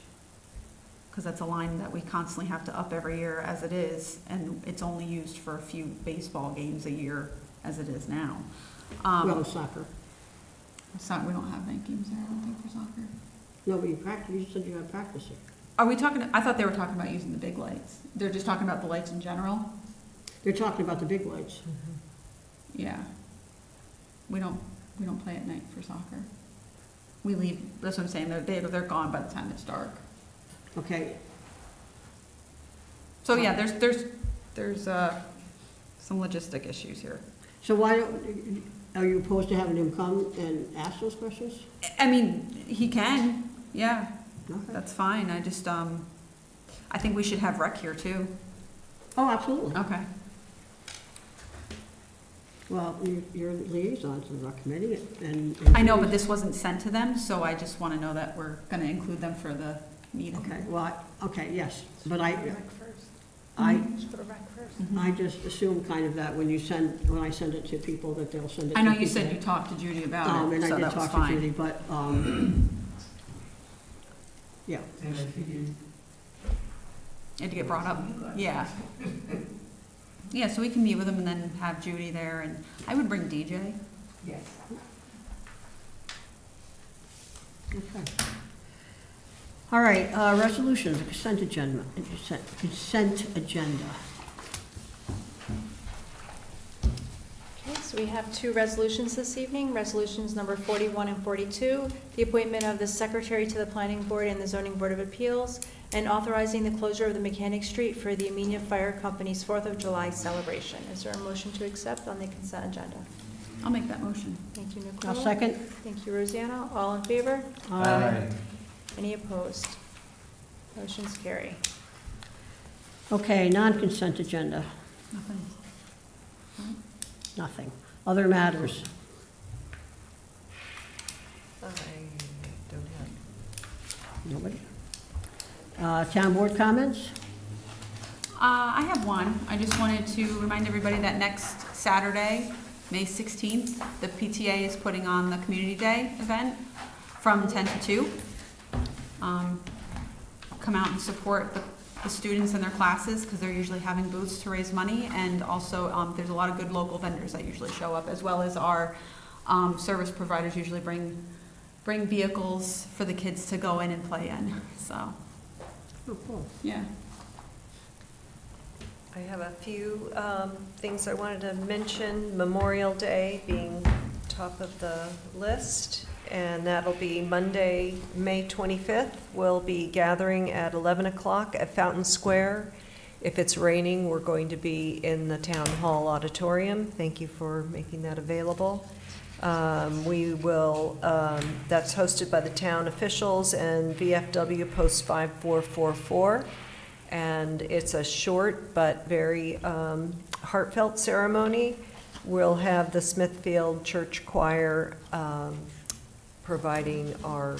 because that's a line that we constantly have to up every year as it is, and it's only used for a few baseball games a year as it is now. Well, soccer. We don't have night games there, I don't think, for soccer. No, but you practice, you said you had practice here. Are we talking, I thought they were talking about using the big lights. They're just talking about the lights in general? They're talking about the big lights. Yeah. We don't play at night for soccer. We leave, that's what I'm saying, they're gone by the time it's dark. Okay, So yeah, there's some logistic issues here. so why don't, are you opposed to having him come and ask those questions? I mean, he can, yeah, Okay. that's fine. I just, I think we should have rec here too. Oh, absolutely. Okay. Well, you're liaison to the committee, and. I know, but this wasn't sent to them, so I just want to know that we're going to include them for the meeting. Okay, well, okay, yes, but I Just go to rec first. Mhm. just assume kind of that when I send it to people, that they'll send it to I know you people. said you talked to Judy about it, And I so did that was talk to Judy, fine. but, yeah, And I figured, It had to get brought up, yeah. Yeah, so we can meet with them and then have Judy there, and I would bring DJ. yes. okay. All right, resolutions, consent agenda, consent agenda. Okay, so we have 2 resolutions this evening. Resolutions number 41 and 42, the appointment of the secretary to the planning board and the zoning board of appeals, and authorizing the closure of the Mechanic Street for the Amenia Fire Company's 4th of July celebration. Is there a motion to accept on the consent agenda? I'll make that motion. Thank you, Nicole. I'll second. Thank you, Rosanna. All in favor? Aye. Any opposed? Motion's carry. Okay, non-consent agenda, Nothing. nothing. Other matters, I don't have. nobody. Town board comments? I have one. I just wanted to remind everybody that next Saturday, May 16th, the PTA is putting on the Community Day event from 10 to 2. Come out and support the students and their classes, because they're usually having booths to raise money, and also there's a lot of good local vendors that usually show up, as well as our service providers usually bring vehicles for the kids to go in and play in, so, Oh, cool. yeah. I have a few things I wanted to mention. Memorial Day being top of the list, and that'll be Monday, May 25th. We'll be gathering at 11 o'clock at Fountain Square. If it's raining, we're going to be in the Town Hall Auditorium. Thank you for making that available. We will, that's hosted by the town officials and VFW Post 5444. And it's a short but very heartfelt ceremony. We'll have the Smithfield Church Choir providing our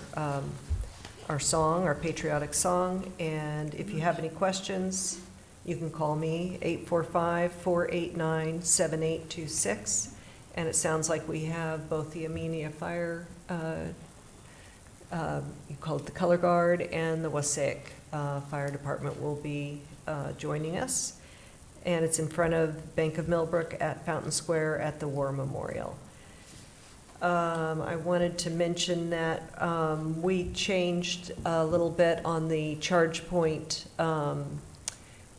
song, our patriotic song. And if you have any questions, you can call me, 845-489-7826. And it sounds like we have both the Amenia Fire, you call it the Color Guard, and the Wassaic Fire Department will be joining us. And it's in front of Bank of Millbrook at Fountain Square at the War Memorial. I wanted to mention that we changed a little bit on the ChargePoint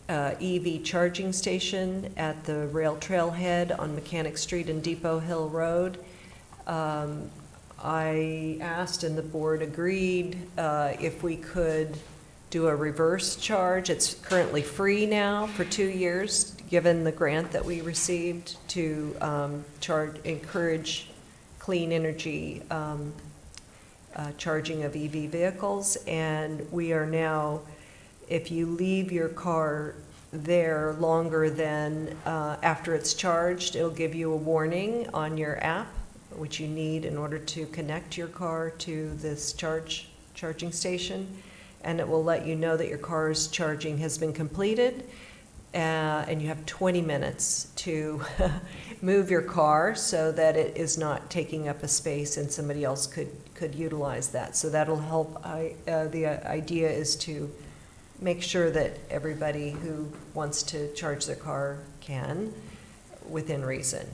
EV charging station at the rail trailhead on Mechanic Street and Depot Hill Road. I asked and the board agreed if we could do a reverse charge. It's currently free now for 2 years, given the grant that we received to encourage clean energy charging of EV vehicles. And we are now, if you leave your car there longer than after it's charged, it'll give you a warning on your app, which you need in order to connect your car to this charging station. And it will let you know that your car's charging has been completed. And you have 20 minutes to move your car so that it is not taking up a space and somebody else could utilize that. So that'll help. The idea is to make sure that everybody who wants to charge their car can, within reason.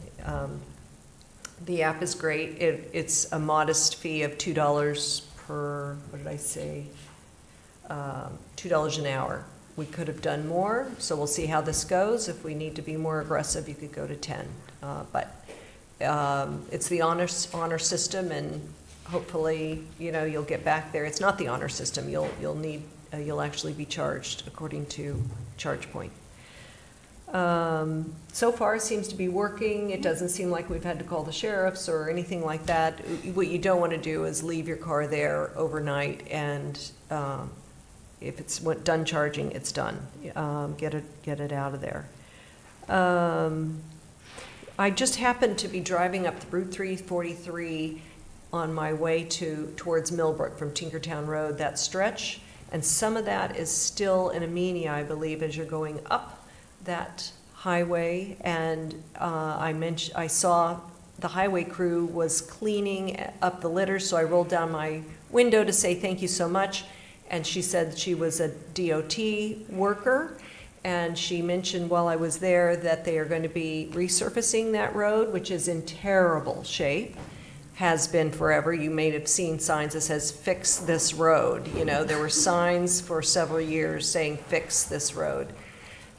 The app is great. It's a modest fee of $2 per, what did I say? $2 an hour. We could have done more, so we'll see how this goes. If we need to be more aggressive, you could go to 10. But it's the honor system, and hopefully, you'll get back there. It's not the honor system. You'll actually be charged according to ChargePoint. So far, it seems to be working. It doesn't seem like we've had to call the sheriffs or anything like that. What you don't want to do is leave your car there overnight, and if it's done charging, it's done. Get it out of there. I just happened to be driving up Route 343 on my way towards Millbrook from Tinkertown Road, that stretch, and some of that is still in Amenia, I believe, as you're going up that highway. And I saw the highway crew was cleaning up the litter, so I rolled down my window to say thank you so much. And she said she was a DOT worker, and she mentioned while I was there that they are going to be resurfacing that road, which is in terrible shape, has been forever. You may have seen signs that says, "Fix this road." There were signs for several years saying, "Fix this road."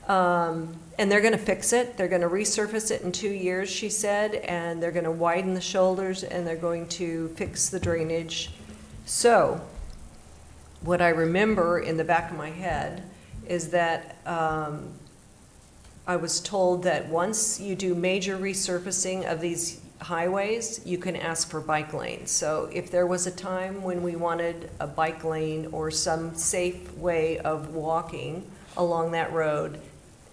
And they're going to fix it. They're going to resurface it in 2 years, she said, and they're going to widen the shoulders, and they're going to fix the drainage. So what I remember in the back of my head is that I was told that once you do major resurfacing of these highways, you can ask for bike lanes. So if there was a time when we wanted a bike lane or some safe way of walking along that road,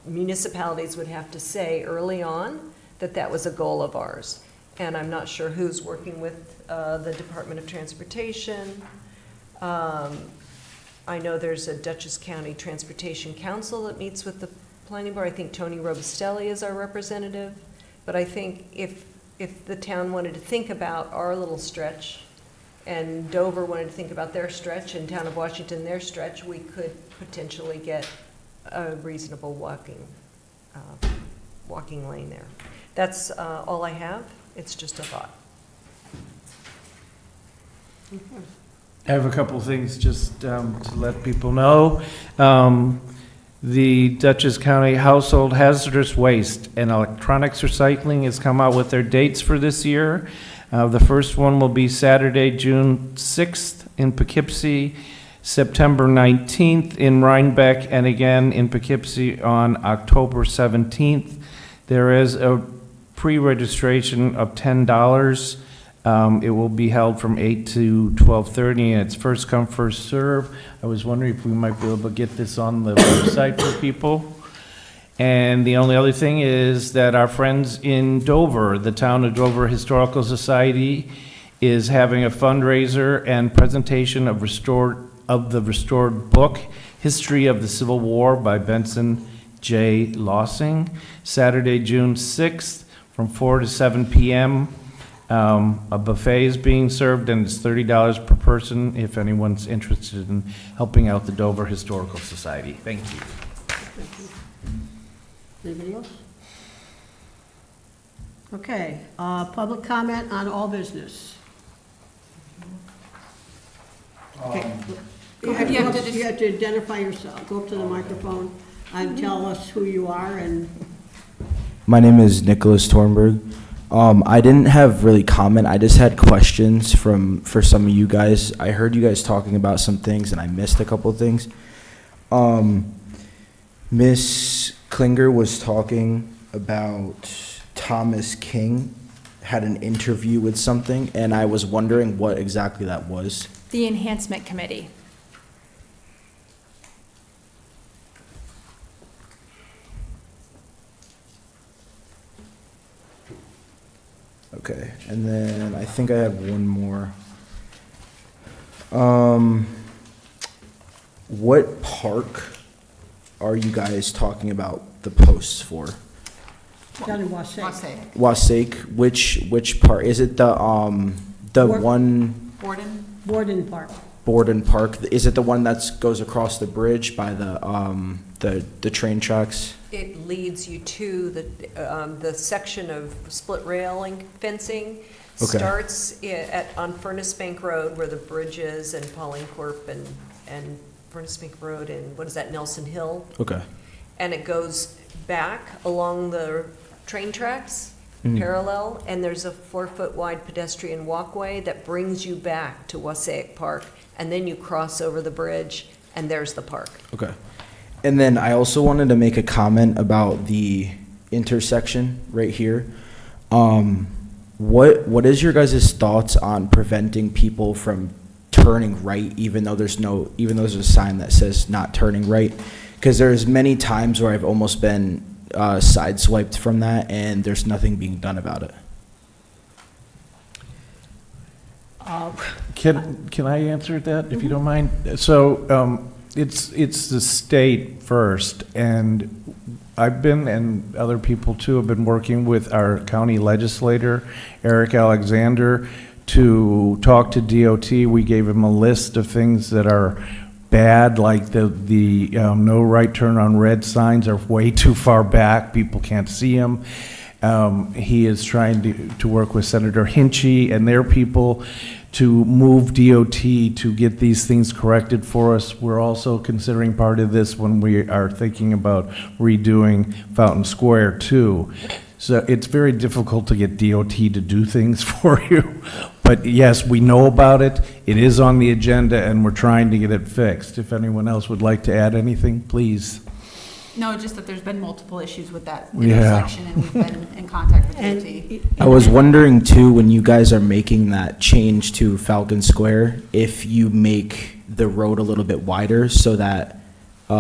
municipalities would have to say early on that that was a goal of ours. And I'm not sure who's working with the Department of Transportation. I know there's a Dutchess County Transportation Council that meets with the planning board. I think Tony Robustelli is our representative. But I think if the town wanted to think about our little stretch, and Dover wanted to think about their stretch, and Town of Washington their stretch, we could potentially get a reasonable walking lane there. That's all I have. It's just a thought. I have a couple of things just to let people know. The Dutchess County Household Hazardous Waste and Electronics Recycling has come out with their dates for this year. The first one will be Saturday, June 6th in Poughkeepsie, September 19th in Rhinebeck, and again in Poughkeepsie on October 17th. There is a pre-registration of $10. It will be held from 8 to 12:30, and it's first come, first serve. I was wondering if we might be able to get this on the website for people. And the only other thing is that our friends in Dover, the Town of Dover Historical Society, is having a fundraiser and presentation of the restored book, History of the Civil War by Benson J. Lossing, Saturday, June 6th from 4 to 7 p.m. A buffet is being served, and it's $30 per person if anyone's interested in helping out the Dover Historical Society. Thank you. Thank you. Anybody else? Okay, public comment on all business. Okay. You have you have to identify yourself, go up to the microphone and tell us who you are and, My name is Nicholas Tornberg. I didn't have really comment. I just had questions for some of you guys. I heard you guys talking about some things, and I missed a couple of things. Miss Klinger was talking about Thomas King had an interview with something, and I was wondering what exactly that was. The Enhancement Committee. Okay, and then I think I have one more. What park are you guys talking about the posts for? down in Wausau. Wassaic. Wasake, which part? Is it the Borden. one Borden? Borden Park. Borden Park? Is it the one that goes across the bridge by the train tracks? It leads you to the section of split railing fencing. Okay. Starts on Furnace Bank Road where the bridge is, and Pauline Corp. and Furnace Bank Road, and what is that, Nelson Hill? Okay. And it goes back along the train tracks, Mhm. parallel, and there's a 4-foot wide pedestrian walkway that brings you back to Wassaic Park, and then you cross over the bridge, and there's the park. Okay. And then I also wanted to make a comment about the intersection right here. What is your guys' thoughts on preventing people from turning right, even though there's a sign that says not turning right? Because there's many times where I've almost been sideswiped from that, and there's nothing being done about it. Can I answer that, if you don't mind? So, it's the state first, and I've been, and other people too, have been working with our county legislator, Eric Alexander, to talk to DOT. We gave him a list of things that are bad, like the no right turn on red signs are way too far back, people can't see them. He is trying to work with Senator Hinchy and their people to move DOT to get these things corrected for us. We're also considering part of this when we are thinking about redoing Fountain Square too. So it's very difficult to get DOT to do things for you. But yes, we know about it, it is on the agenda, and we're trying to get it fixed. If anyone else would like to add anything, please. No, just that there's been multiple issues with that Yeah. intersection, and we've been in contact with And DOT. I was wondering too, when you guys are making that change to Falcon Square, if you make the road a little bit wider so that, We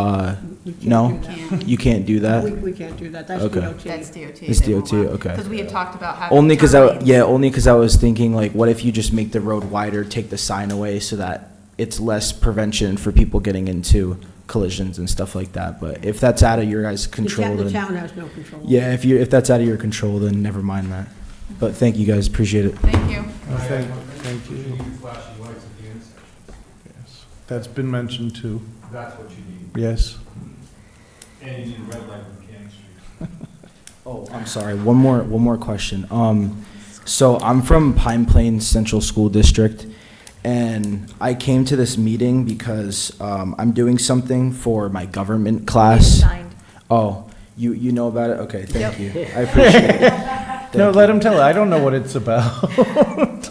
can't no, do that. Can't. you can't do that? We can't do that, that's Okay. DOT. That's DOT. It's DOT, okay. Because we had talked about having. Only because turn lanes. only because I was thinking, like, what if you just make the road wider, take the sign away so that it's less prevention for people getting into collisions and stuff like that. But if that's out of your guys' control, The then, town has no control. yeah, if that's out of your control, then never mind that. But thank you guys, appreciate it. Thank you. Thank you. Flashing lights at the intersection. Yes. That's been mentioned too. That's what you need. Yes. And you need a red light on Canning Street. Oh, I'm sorry. One more question. So I'm from Pine Plains Central School District, and I came to this meeting because I'm doing something for my government class. Signed. Oh, you know about it? Okay, thank you. I appreciate it. No, let him tell it. I don't know what it's about.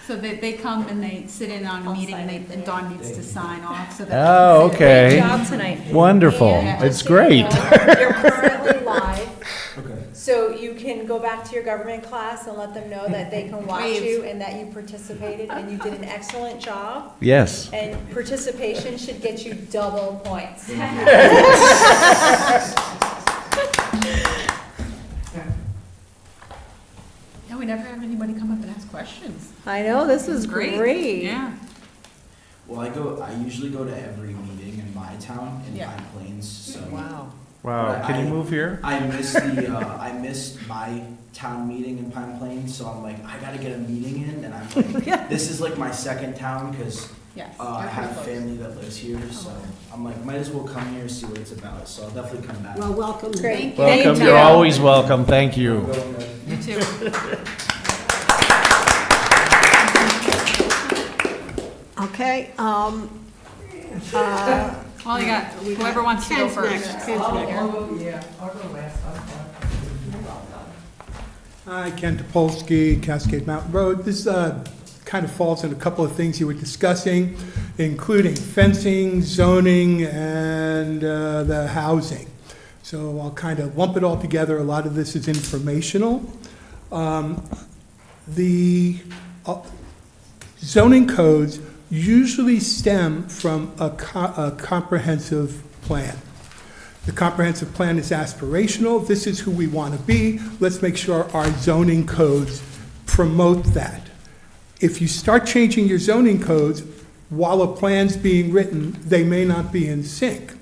So they come and they sit in on a meeting, and Dawn needs to sign off, so that. Oh, okay. Great job tonight. Wonderful. And It's just so you great. know, You're currently live, Okay. so you can go back to your government class and let them know that they can watch Wave. you and that you participated and you did an excellent job. Yes. And participation should get you double points. Yeah, we never have anybody come up and ask questions. I know, this was Great. great. Yeah. Well, I usually go to every meeting in my town in Yeah. Pine Plains, so. Wow. Wow. Can you move here? I missed I missed my town meeting in Pine Plains, so I'm like, I gotta get a meeting in, and I'm like, this is like my second town, because Yes. I you're have pretty close. family that lives here, so I'm like, might as well come here, see what it's about, so I'll definitely come back. Well, welcome. Great. Welcome, Thank you're you. always welcome, thank you. You too. Okay, Well, you got whoever wants to go Ken's first. next. Ken's next. I'll go last. Hi, Ken Topolsky, Cascade Mountain Road. This kind of falls in a couple of things you were discussing, including fencing, zoning, and the housing. So I'll kind of lump it all together. A lot of this is informational. The zoning codes usually stem from a comprehensive plan. The comprehensive plan is aspirational. This is who we want to be. Let's make sure our zoning codes promote that. If you start changing your zoning codes while a plan's being written, they may not be in sync.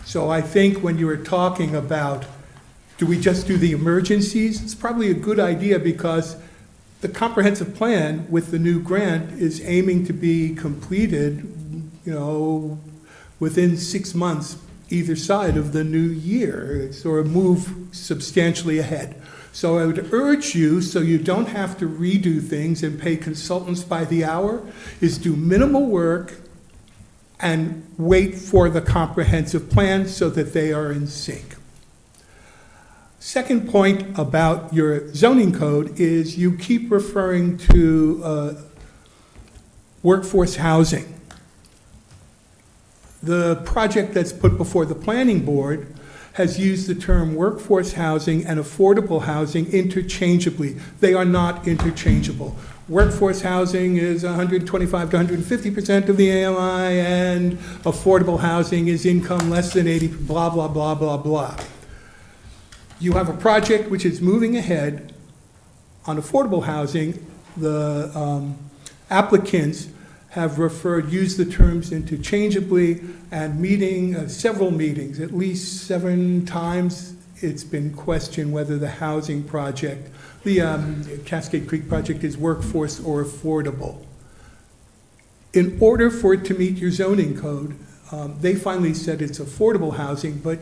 So I think when you were talking about, do we just do the emergencies? It's probably a good idea because the comprehensive plan with the new grant is aiming to be completed, within 6 months either side of the new year, or move substantially ahead. So I would urge you, so you don't have to redo things and pay consultants by the hour, is do minimal work and wait for the comprehensive plan so that they are in sync. Second point about your zoning code is you keep referring to workforce housing. The project that's put before the planning board has used the term workforce housing and affordable housing interchangeably. They are not interchangeable. Workforce housing is 125 to 150% of the AMI, and affordable housing is income less than 80, blah, blah, blah, blah, blah. You have a project which is moving ahead on affordable housing. The applicants have used the terms interchangeably, and several meetings, at least 7 times, it's been questioned whether the housing project, the Cascade Creek project, is workforce or affordable. In order for it to meet your zoning code, they finally said it's affordable housing, but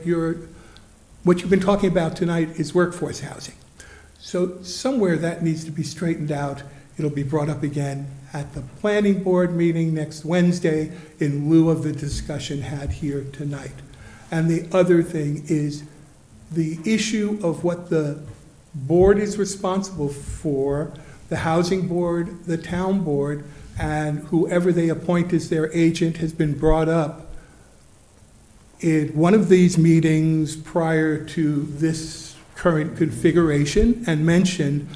what you've been talking about tonight is workforce housing. So somewhere that needs to be straightened out. It'll be brought up again at the planning board meeting next Wednesday in lieu of the discussion had here tonight. And the other thing is the issue of what the board is responsible for, the housing board, the town board, and whoever they appoint as their agent has been brought up in one of these meetings prior to this current configuration, and mentioned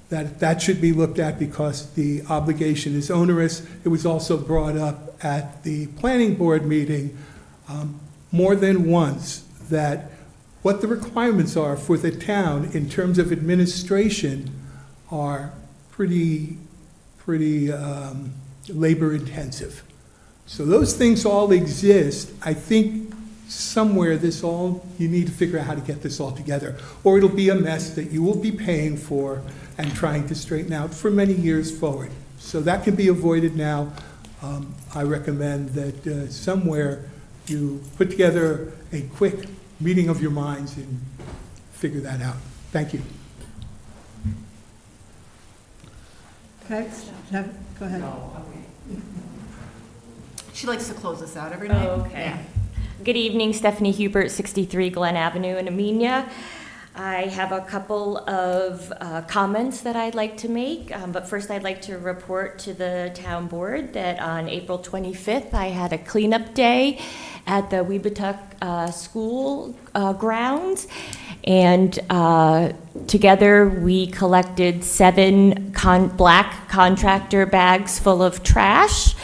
that should be looked at because the obligation is onerous. It was also brought up at the planning board meeting more than once that what the requirements are for the town in terms of administration are pretty labor intensive. So those things all exist. I think somewhere you need to figure out how to get this all together, or it'll be a mess that you will be paying for and trying to straighten out for many years forward. So that can be avoided now. I recommend that somewhere you put together a quick meeting of your minds and figure that out. Thank you. Okay, go ahead. She likes to close us out every night. Oh, okay. Yeah. Good evening, Stephanie Hubert, 63 Glen Avenue in Amenia. I have a couple of comments that I'd like to make, but first I'd like to report to the town board that on April 25th, I had a cleanup day at the Weebatuck School grounds, and together we collected 7 black contractor bags full of trash.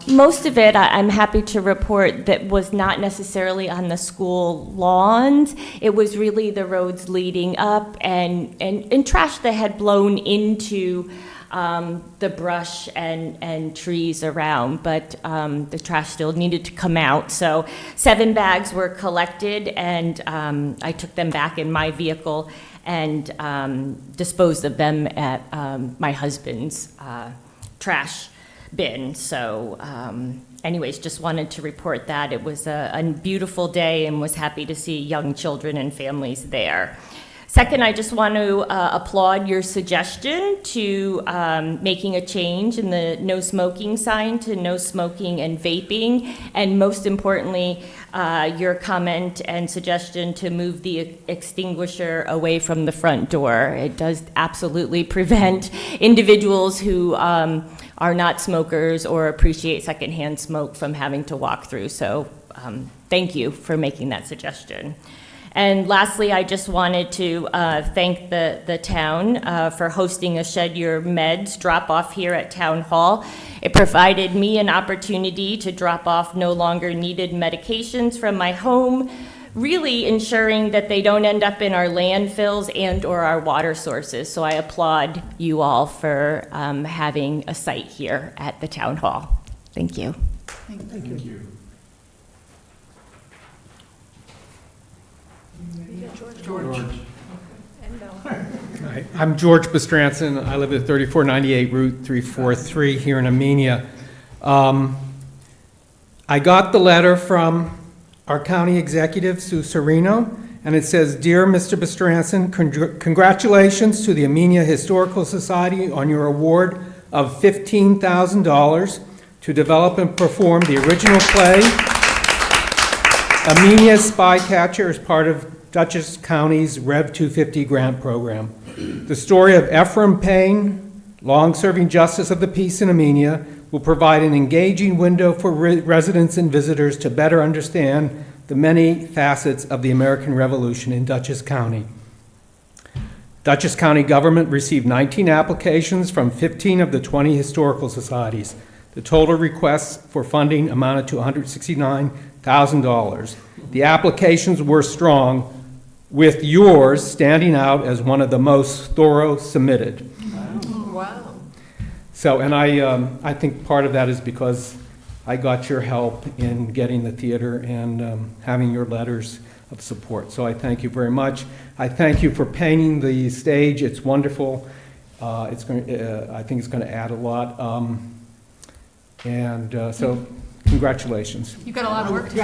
Most of it, I'm happy to report, that was not necessarily on the school lawns. It was really the roads leading up and trash that had blown into the brush and trees around, but the trash still needed to come out. So 7 bags were collected, and I took them back in my vehicle and disposed of them at my husband's trash been. So anyways, just wanted to report that. It was a beautiful day and was happy to see young children and families there. Second, I just want to applaud your suggestion to making a change in the no smoking sign to no smoking and vaping, and most importantly, your comment and suggestion to move the extinguisher away from the front door. It does absolutely prevent individuals who are not smokers or appreciate secondhand smoke from having to walk through. So thank you for making that suggestion. And lastly, I just wanted to thank the town for hosting a Shed Your Meds drop-off here at Town Hall. It provided me an opportunity to drop off no longer needed medications from my home, really ensuring that they don't end up in our landfills and/or our water sources. So I applaud you all for having a site here at the Town Hall. Thank you. Thank you. George. Hi, I'm George Bestranson. I live at 3498 Route 343 here in Amenia. I got the letter from our county executive, Sue Serino, and it says, "Dear Mr. Bestranson, congratulations to the Amenia Historical Society on your award of $15,000 to develop and perform the original play, Amenia Spycatcher, as part of Dutchess County's Rev 250 grant program. The story of Ephraim Payne, long-serving justice of the peace in Amenia, will provide an engaging window for residents and visitors to better understand the many facets of the American Revolution in Dutchess County. Dutchess County government received 19 applications from 15 of the 20 historical societies. The total requests for funding amounted to $169,000. The applications were strong, with yours standing out as one of the most thorough submitted." Wow. So, and I think part of that is because I got your help in getting the theater and having your letters of support. So I thank you very much. I thank you for painting the stage. It's wonderful. It's going. I think it's going to add a lot. So, congratulations. You've got a lot of work to do.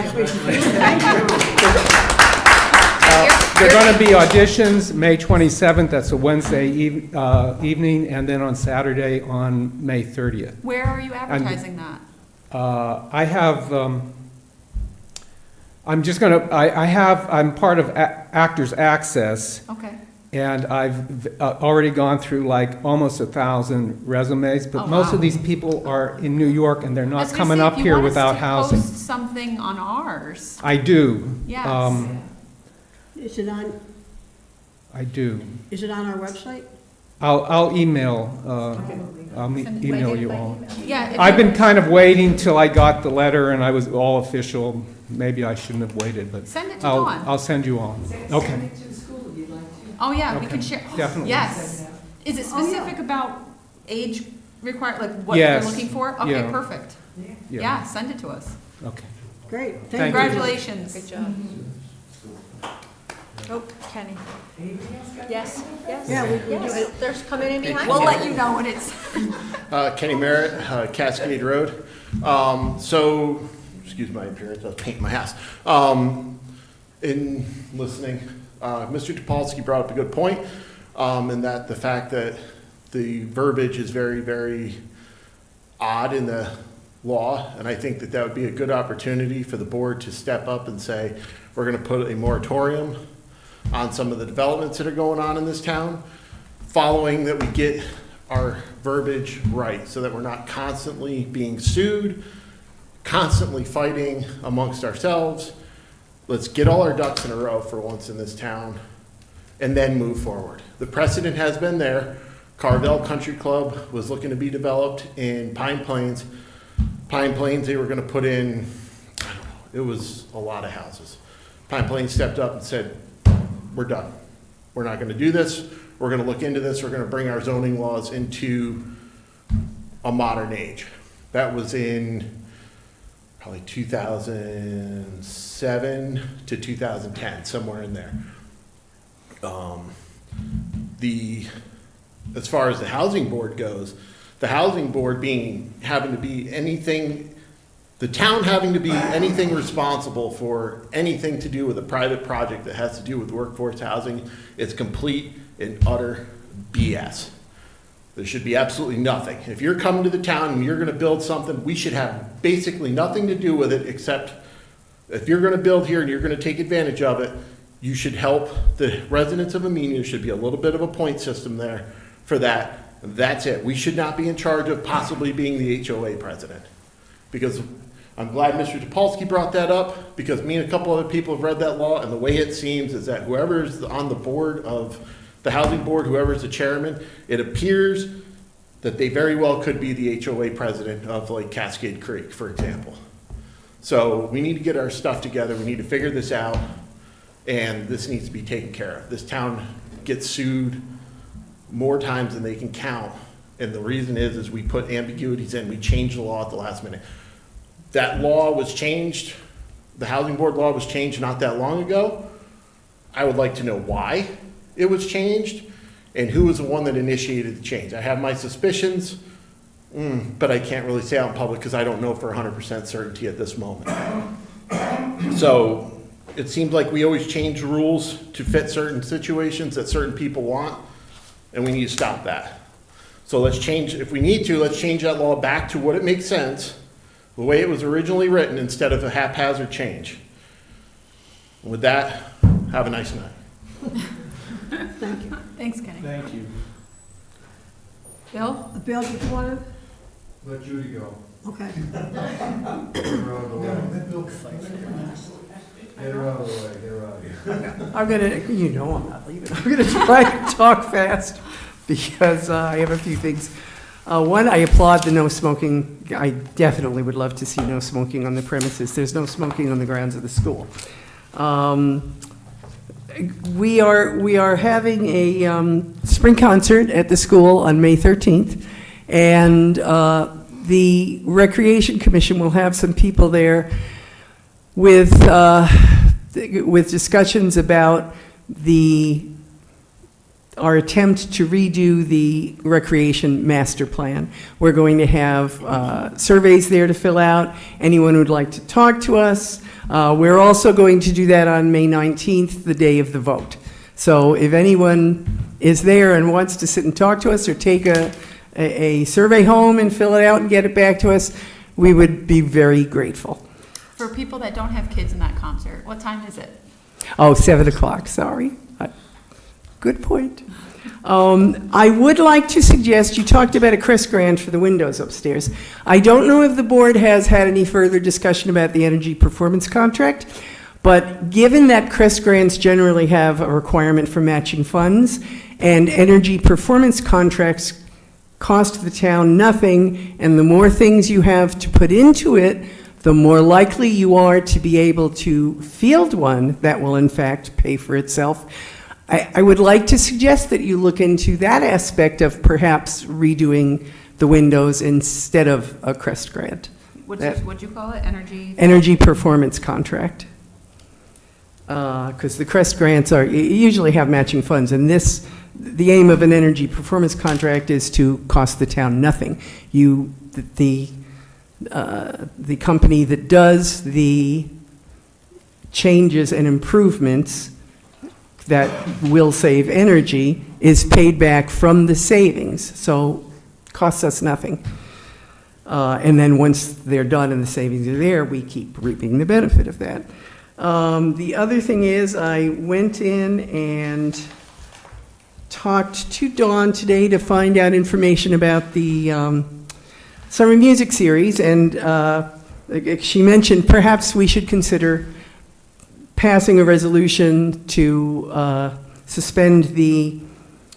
There are going to be auditions May 27th, that's a Wednesday evening, and then on Saturday on May 30th. Where are you advertising that? I have, I'm part of Actors Access, Okay. and I've already gone through like almost 1,000 resumes, but Oh, most wow. of these people are in New York and they're I was not gonna coming say, up if you here want us without to housing. Post something on ours. I do. Yes. Is it on, I do. is it on our website? I'll email, Send it email you all. Yeah. if I've you- been kind of waiting till I got the letter and I was all official. Maybe I shouldn't have waited, but Send it to Dawn. I'll send you all. Okay. Oh, yeah, we Okay, can share. definitely. Yes. Is it specific about age required, like what Yes. you're looking for? Okay, Yeah. perfect. Yeah, send it to us. Okay. Great, Thank you. Congratulations. Good job. Oh, Kenny. Yes, yes. Yeah, we do Yes, it. there's coming in behind We'll you. let you know when it's. Kenny Merritt, Cascade Road. Excuse my appearance, I was painting my house. In listening, Mr. Topolsky brought up a good point, in that the fact that the verbiage is very, very odd in the law, and I think that that would be a good opportunity for the board to step up and say, we're gonna put a moratorium on some of the developments that are going on in this town, following that we get our verbiage right, so that we're not constantly being sued, constantly fighting amongst ourselves. Let's get all our ducks in a row for once in this town, and then move forward. The precedent has been there. Carvel Country Club was looking to be developed in Pine Plains. Pine Plains, they were gonna put in, I don't know, it was a lot of houses. Pine Plains stepped up and said, we're done. We're not gonna do this. We're gonna look into this. We're gonna bring our zoning laws into a modern age. That was in probably 2007 to 2010, somewhere in there. As far as the housing board goes, the housing board having to be anything, the town having to be anything responsible for anything to do with a private project that has to do with workforce housing, it's complete and utter BS. There should be absolutely nothing. If you're coming to the town and you're gonna build something, we should have basically nothing to do with it, except if you're gonna build here and you're gonna take advantage of it, you should help the residents of Amenia. There should be a little bit of a point system there for that. That's it. We should not be in charge of possibly being the HOA president. Because I'm glad Mr. Topolsky brought that up, because me and a couple other people have read that law, and the way it seems is that whoever's on the board of the housing board, whoever's the chairman, it appears that they very well could be the HOA president of like Cascade Creek, for example. So we need to get our stuff together. We need to figure this out, and this needs to be taken care of. This town gets sued more times than they can count, and the reason is we put ambiguities in. We changed the law at the last minute. That law was changed, the housing board law was changed not that long ago. I would like to know why it was changed and who was the one that initiated the change. I have my suspicions, but I can't really say out in public because I don't know for 100% certainty at this moment. So it seems like we always change rules to fit certain situations that certain people want, and we need to stop that. So let's change, if we need to, let's change that law back to what it makes sense, the way it was originally written, instead of a haphazard change. With that, have a nice night. Thank you. Thanks, Kenny. Thank you. Bill? Bill, did you want to? Let Judy go. Okay. Get her out of the way. Get her out of the way, get her out of here. I'm gonna, you know I'm not leaving. I'm gonna try to talk fast because I have a few things. One, I applaud the no smoking. I definitely would love to see no smoking on the premises. There's no smoking on the grounds of the school. We are having a spring concert at the school on May 13th, and the Recreation Commission will have some people there with discussions about our attempt to redo the recreation master plan. We're going to have surveys there to fill out. Anyone who'd like to talk to us. We're also going to do that on May 19th, the day of the vote. So if anyone is there and wants to sit and talk to us or take a survey home and fill it out and get it back to us, we would be very grateful. For people that don't have kids in that concert, what time is it? Oh, 7 o'clock, sorry. Good point. I would like to suggest, you talked about a Chris grant for the windows upstairs. I don't know if the board has had any further discussion about the energy performance contract, but given that Chris grants generally have a requirement for matching funds, and energy performance contracts cost the town nothing, and the more things you have to put into it, the more likely you are to be able to field one that will in fact pay for itself. I would like to suggest that you look into that aspect of perhaps redoing the windows instead of a CREST grant. What'd you call it? Energy performance contract. Because the CREST grants usually have matching funds, and the aim of an energy performance contract is to cost the town nothing. The company that does the changes and improvements that will save energy is paid back from the savings, so costs us nothing. And then once they're done and the savings are there, we keep reaping the benefit of that. The other thing is, I went in and talked to Dawn today to find out information about the summer music series, and she mentioned perhaps we should consider passing a resolution to suspend the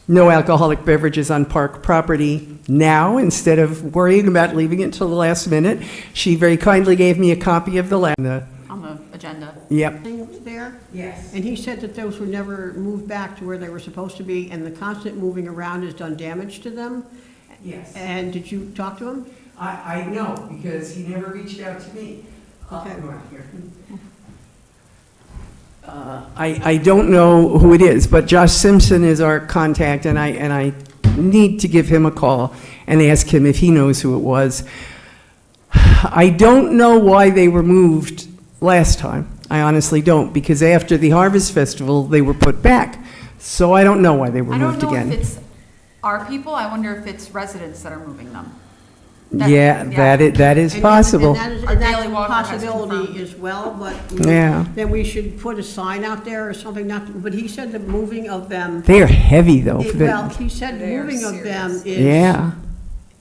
no alcoholic beverages on park property now instead of worrying about leaving it until the last minute. She very kindly gave me a copy of on the agenda. Yep. There? Yes. And he said that those were never moved back to where they were supposed to be, and the constant moving around has done damage to them? Yes. And did you talk to him? I know, because he never reached out to me. Okay. I don't know who it is, but Josh Simpson is our contact, and I need to give him a call and ask him if he knows who it was. I don't know why they were moved last time. I honestly don't, because after the Harvest Festival, they were put back. So I don't know why they were I don't moved know again. if it's our people, I wonder if it's residents that are moving them. Yeah, that is possible. And Our that's Daily a Walker has possibility confirmed. as well, but Yeah. then we should put a sign out there or something, not, but he said the moving of them. They're heavy, though. Well, he said They are moving of them Yeah.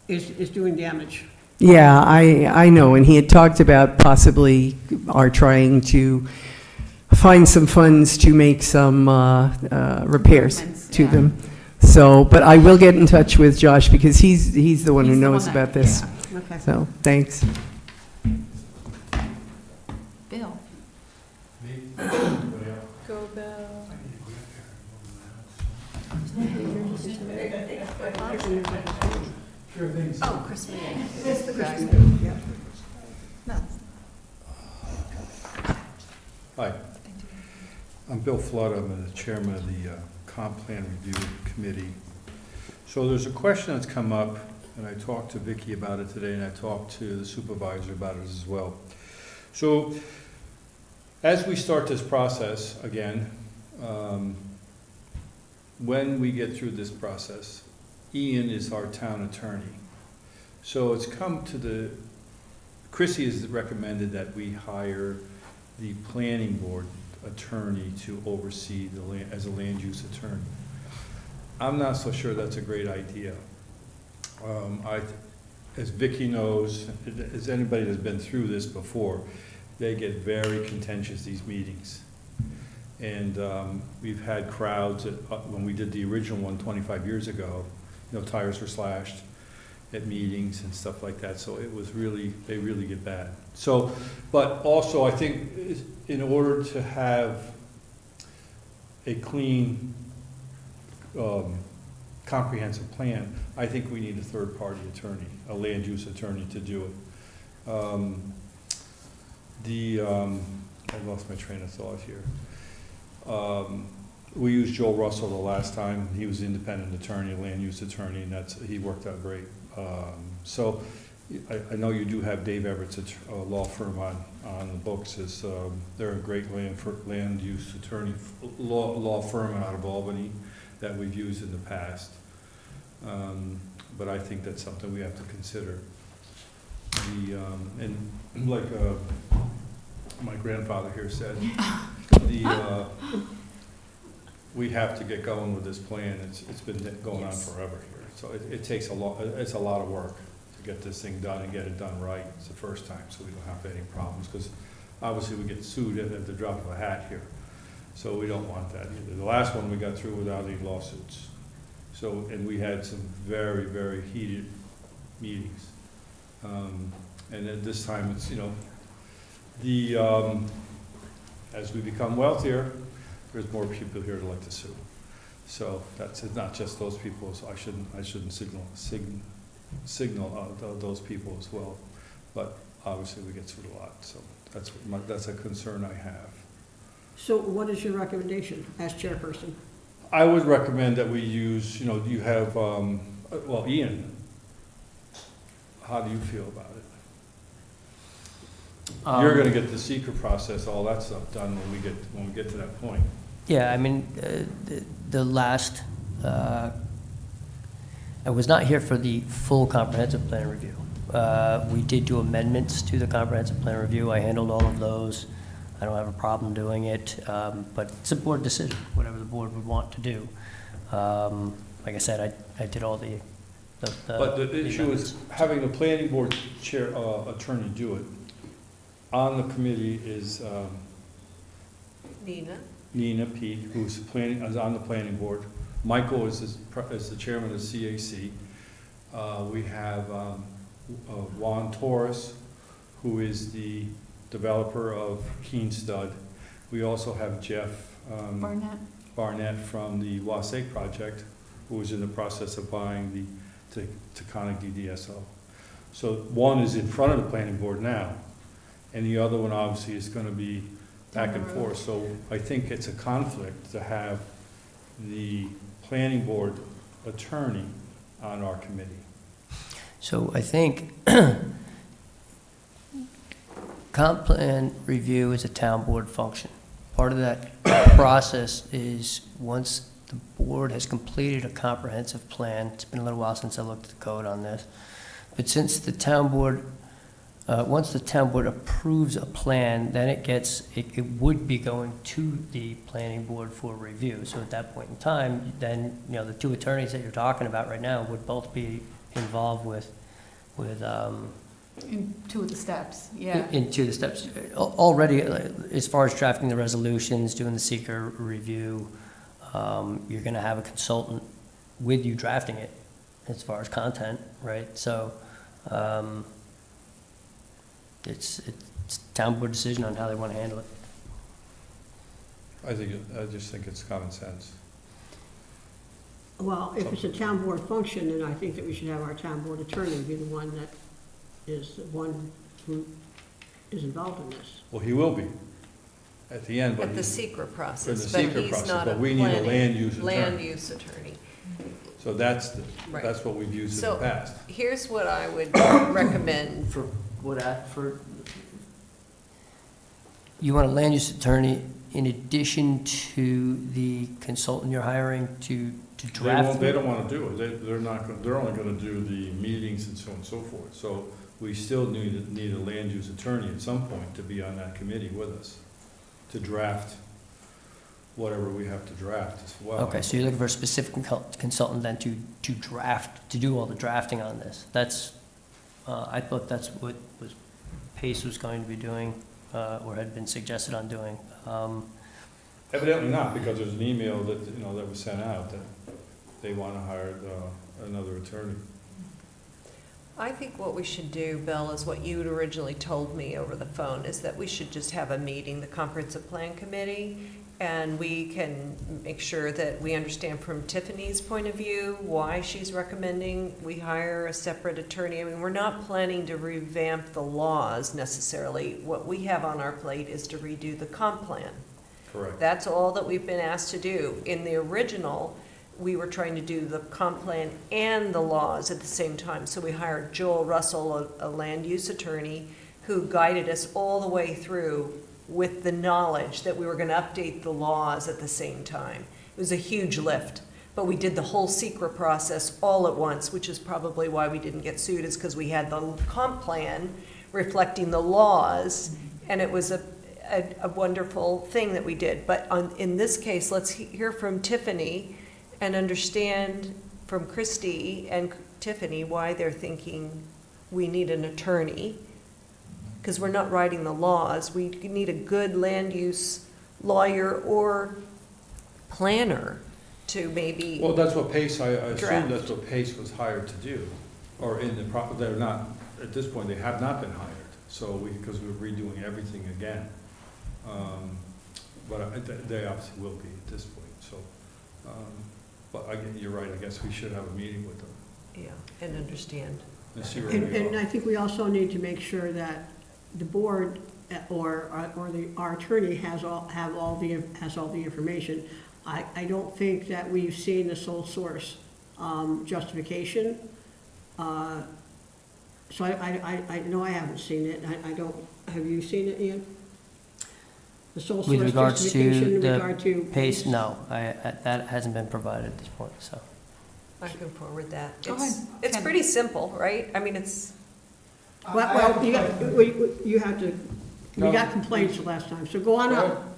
is doing damage. Yeah, I know, and he had talked about possibly are trying to find some funds to make some repairs Improvements, to yeah. them. So, but I will get in touch with Josh, because he's the one who He's the knows one that- about this. yeah. Okay. So, thanks. Bill? Go Bill. Oh, Chris Meehan. It's the guy. Yeah. No. Hi, I'm Bill Flood, I'm the chairman of the Comp Plan Review Committee. So there's a question that's come up, and I talked to Vicki about it today, and I talked to the supervisor about it as well. So as we start this process again, when we get through this process, Ian is our town attorney. So it's come to Chrissy has recommended that we hire the planning board attorney to oversee as a land use attorney. I'm not so sure that's a great idea. As Vicki knows, as anybody that's been through this before, they get very contentious, these meetings. And we've had crowds when we did the original one 25 years ago, tires were slashed at meetings and stuff like that. So it was they really get bad. So, but also I think in order to have a clean, comprehensive plan, I think we need a third-party attorney, a land use attorney to do it. I lost my train of thought here. We used Joel Russell the last time. He was an independent attorney, a land use attorney, and he worked out great. So I know you do have Dave Everett's law firm on the books. They're a great land use attorney, law firm out of Albany that we've used in the past. But I think that's something we have to consider. And like my grandfather here said, we have to get going with this plan. It's been going on forever here. So it takes it's a lot of work to get this thing done and get it done right. It's the first time, so we don't have any problems, because obviously we get sued at the drop of a hat here. So we don't want that either. The last one we got through without any lawsuits. So, and we had some very, very heated meetings. And at this time, it's, as we become wealthier, there's more people here to like to sue. So that's not just those people. So I shouldn't signal those people as well. But obviously we get sued a lot. So that's a concern I have. So what is your recommendation as chairperson? I would recommend that we use, you have, well, Ian, how do you feel about it? You're gonna get the secret process, all that stuff done when we get to that point. Yeah, I mean, the last, I was not here for the full comprehensive plan review. We did do amendments to the comprehensive plan review. I handled all of those. I don't have a problem doing it, but it's a board decision, whatever the board would want to do. Like I said, I did all the But the issue is having the planning board chair, attorney do it. On the committee is Nina Peak, who's is on the planning board. Michael is the chairman of CAC. We have Juan Torres, who is the developer of Keene Stud. We also have Jeff Barnett from the Wasake project, who is in the process of buying the Taconic DDSO. So one is in front of the planning board now, and the other one obviously is going to be back and forth. So I think it's a conflict to have the planning board attorney on our committee. So I think comp plan review is a town board function. Part of that process is once the board has completed a comprehensive plan, it's been a little while since I looked at the code on this, but since the town board, once the town board approves a plan, then it would be going to the planning board for review. So at that point in time, then, you know, the two attorneys that you're talking about right now would both be involved with In two of the steps, yeah. into the steps. Already, as far as drafting the resolutions, doing the seeker review, you're gonna have a consultant with you drafting it as far as content, right? So, it's town board decision on how they wanna handle it. I just think it's common sense. Well, if it's a town board function, then I think that we should have our town board attorney be the one that is the one who is involved in this. Well, he will be at the end, but. At the he- secret For process, the but secret he's process, not a but we need a planning, land land use attorney. use attorney. So that's Right. that's what we've used in So- the past. Here's what I would recommend. For you want a land use attorney in addition to the consultant you're hiring to draft? They don't want to do it. They're not, they're only going to do the meetings and so on and so forth. So we still need a land use attorney at some point to be on that committee with us, to draft whatever we have to draft as well. Okay, so you're looking for a specific consultant then to draft, to do all the drafting on this. That's, I thought that's what Pace was going to be doing, or had been suggested on doing. Evidently not, because there's an email that, that was sent out that they want to hire another attorney. I think what we should do, Bill, is what you had originally told me over the phone, is that we should just have a meeting, the Comprehensive Plan Committee, and we can make sure that we understand from Tiffany's point of view why she's recommending we hire a separate attorney. I mean, we're not planning to revamp the laws necessarily. What we have on our plate is to redo the comp plan. Correct. That's all that we've been asked to do. In the original, we were trying to do the comp plan and the laws at the same time. So we hired Joel Russell, a land use attorney, who guided us all the way through with the knowledge that we were going to update the laws at the same time. It was a huge lift, but we did the whole secret process all at once, which is probably why we didn't get sued, is because we had the comp plan reflecting the laws, and it was a wonderful thing that we did. But in this case, let's hear from Tiffany and understand from Christie and Tiffany why they're thinking we need an attorney, because we're not writing the laws. We need a good land use lawyer or planner to maybe. Well, that's what Pace, I assume Draft. that's what Pace was hired to do, or in the they're not, at this point, they have not been hired. So because we're redoing everything again. But they obviously will be at this point, so. But you're right, I guess we should have a meeting with them Yeah, and understand. and see where And we I are. think we also need to make sure that the board or our attorney has all the information. I don't think that we've seen the sole source justification. So I know I haven't seen it. I don't, have you seen it, Ian? The sole With source regards justification in to regard to. the Pace, no, that hasn't been provided at this point, so. I can forward that. Go It's- ahead, It's Ken. pretty simple, right? I mean, it's, Well, you have to, we got complaints the last time, so go on up.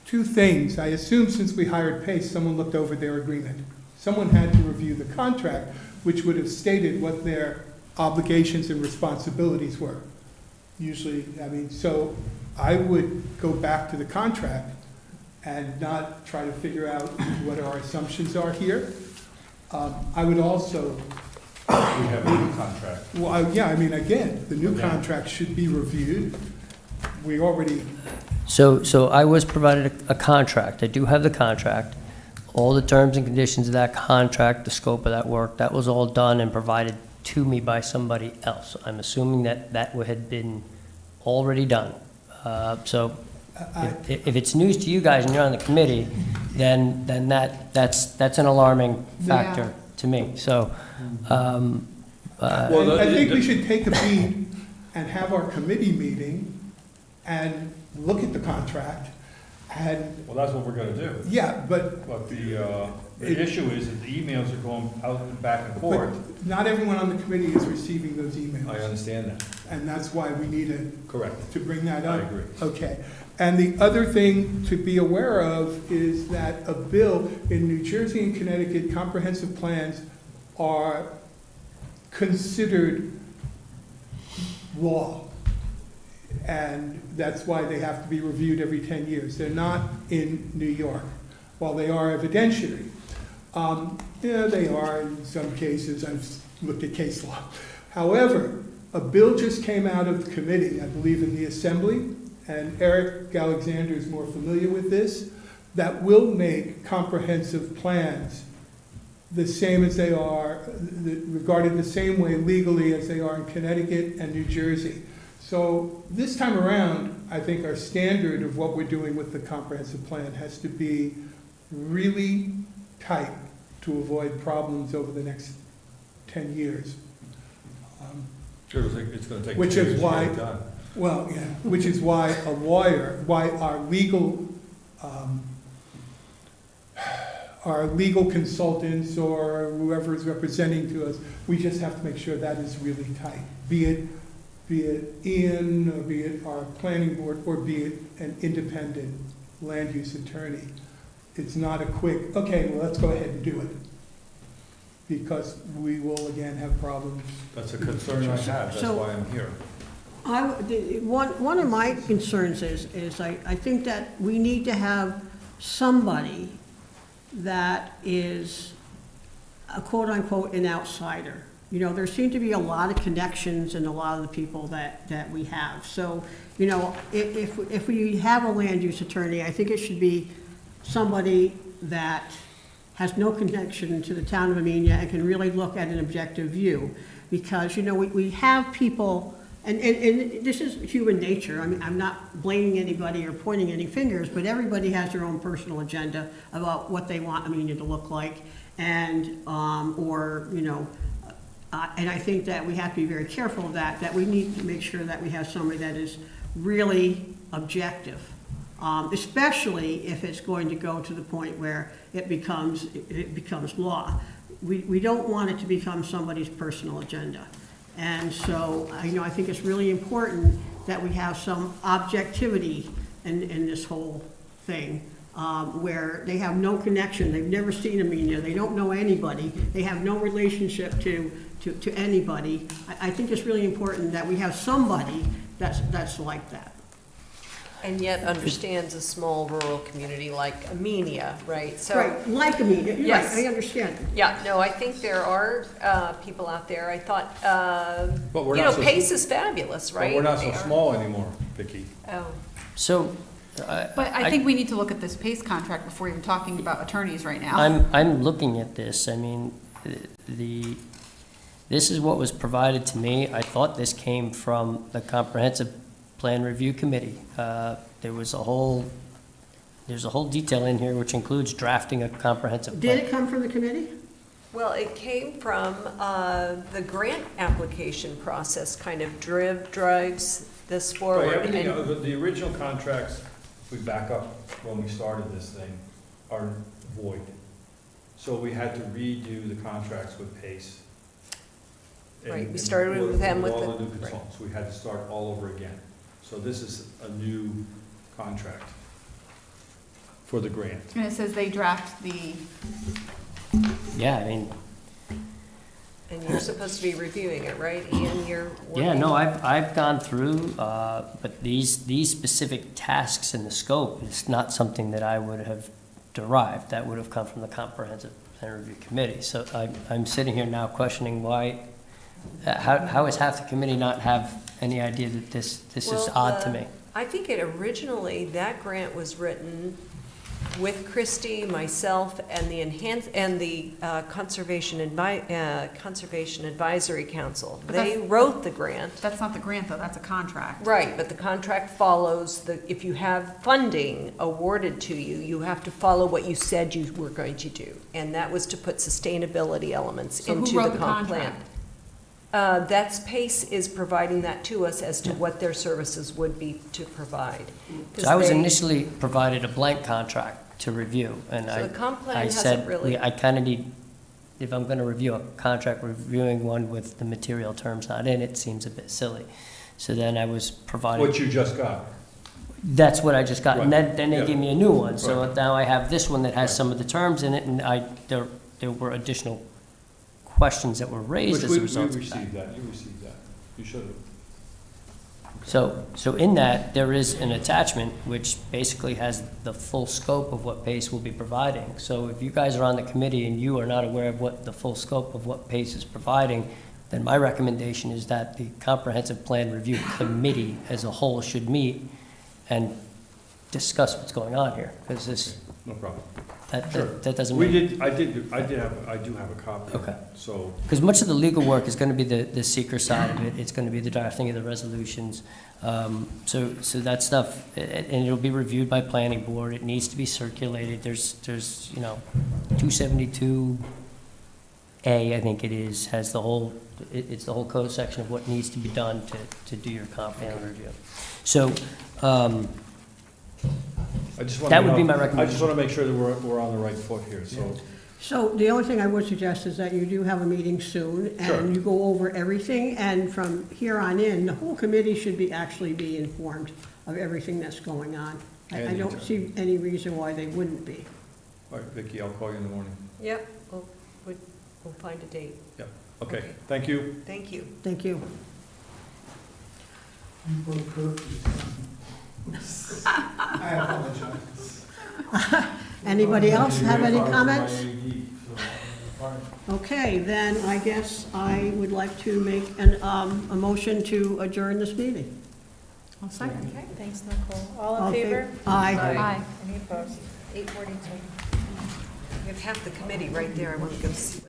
Two things. I assume since we hired Pace, someone looked over their agreement. Someone had to review the contract, which would have stated what their obligations and responsibilities were. Usually, so I would go back to the contract and not try to figure out what our assumptions are here. I would also, We have a new contract. well, yeah, again, the new Yeah. contract should be reviewed. We already, So I was provided a contract. I do have the contract. All the terms and conditions of that contract, the scope of that work, that was all done and provided to me by somebody else. I'm assuming that had been already done. So If it's news to you guys and you're on the committee, then that's an alarming factor to me, so. I think we should take a beat and have our committee meeting and look at the contract and, Well, that's what we're gonna do. yeah, but But the issue is that the emails are going out and back and forth. not everyone on the committee is receiving those I emails. understand that. And that's why we need Correct. to bring that I up. agree. Okay. And the other thing to be aware of is that a bill in New Jersey and Connecticut, comprehensive plans are considered law. And that's why they have to be reviewed every 10 years. They're not in New York, while they are evidentiary. Yeah, they are in some cases. I've looked at case law. However, a bill just came out of the committee, I believe in the Assembly, and Eric Alexander is more familiar with this, that will make comprehensive plans the same as they are, regarded the same way legally as they are in Connecticut and New Jersey. So this time around, I think our standard of what we're doing with the comprehensive plan has to be really tight to avoid problems over the next 10 years. It's gonna take Which 2 is years to why- get it done. Well, yeah, which is why a lawyer, why our legal consultants or whoever is representing to us, we just have to make sure that is really tight. Be it Ian, or be it our planning board, or be it an independent land use attorney. It's not a quick, okay, well, let's go ahead and do it. Because we will again have problems. That's a concern I have, that's So- why I'm here. One of my concerns is I think that we need to have somebody that is a quote-unquote an outsider. You know, there seem to be a lot of connections in a lot of the people that we have. So, you know, if we have a land use attorney, I think it should be somebody that has no connection to the town of Amenia and can really look at an objective view. Because, you know, we have people, and this is human nature. I mean, I'm not blaming anybody or pointing any fingers, but everybody has their own personal agenda about what they want Amenia to look like. And, or, you know, and I think that we have to be very careful of that we need to make sure that we have somebody that is really objective. Especially if it's going to go to the point where it becomes law. We don't want it to become somebody's personal agenda. And so, you know, I think it's really important that we have some objectivity in this whole thing, where they have no connection, they've never seen Amenia, they don't know anybody, they have no relationship to anybody. I think it's really important that we have somebody that's like that. And yet understands a small rural community like Amenia, right? So, Right, like Amenia, you're right, Yes. I understand. yeah, no, I think there are people out there. I thought, But we're you not know, so- Pace is fabulous, right? But we're not so They are- small anymore, Vicki. Oh, So, But I think we need to look at this PACE contract before even talking about attorneys right now. I'm looking at this, I mean, this is what was provided to me. I thought this came from the Comprehensive Plan Review Committee. There's a whole detail in here which includes drafting a comprehensive Did plan. it come from the committee? well, it came from the grant application process, kind of drives this Right, forward. everything, and- the original contracts, if we back up when we started this thing, are void. So we had to redo the contracts with Pace. Right, we And started with them with all the- the new right. consultants, we had to start all over again. So this is a new contract for the grant. And it says they draft the, Yeah, I mean, And you're supposed to be reviewing it, right? Ian, you're working? yeah, no, I've gone through, but these specific tasks in the scope is not something that I would have derived. That would have come from the Comprehensive Plan Review Committee. So I'm sitting here now questioning why, how is half the committee not have any idea that this is Well, odd to me? I think it originally, that grant was written with Christie, myself, and the Conservation Advisory Council. But They wrote the grant. That's not the grant, though, that's a contract. Right, but the contract follows if you have funding awarded to you, you have to follow what you said you were going to do. And that was to put sustainability elements So who into wrote the the comp plan. contract? That's PACE is providing that to us as to what their services would be to provide. 'Cause So I was they- initially provided a blank contract to review, and So I, the comp plan I hasn't said, really- I kind of need, if I'm going to review a contract, reviewing one with the material terms not in it seems a bit silly. So then I was provided. What you just got. That's what I just got, and then they Yeah. gave me a new one, so Right. now I have this one that has Right. some of the terms in it, and there were additional questions that were raised as a result of that. You received that. You should have. So in that, there is an attachment which basically has the full scope of what PACE will be providing. So if you guys are on the committee and you are not aware of what the full scope of what PACE is providing, then my recommendation is that the Comprehensive Plan Review Committee as a whole should meet and discuss what's going on here, because this, No problem. that doesn't We make. I do have a copy of Okay. it, so. Because much of the legal work is going to be the seeker side of it. It's going to be the drafting of the resolutions. So that stuff, and it'll be reviewed by planning board. It needs to be circulated. There's 272A, I think it is, has the whole, it's the whole code section of what needs to be done to do your comp plan review. So, I just wanna That would know- be my I just recommendation. want to make sure that we're on the right foot here, so. So the only thing I would suggest is that you do have a meeting soon, Sure. and you go over everything, and from here on in, the whole committee should actually be informed of everything that's going on. I don't Anytime. see any reason why they wouldn't be. All right, Vicki, I'll call you in the morning. Yep, we'll find a date. Okay, thank you. Thank you. Thank you. I apologize. Anybody else have any comments? Okay, then I guess I would like to make a motion to adjourn this meeting. I'll second. Okay, thanks, Nicole. All All in in favor? favor? Aye. Aye. Any opposed? 8:42. We have half the committee right there. I want to go see what.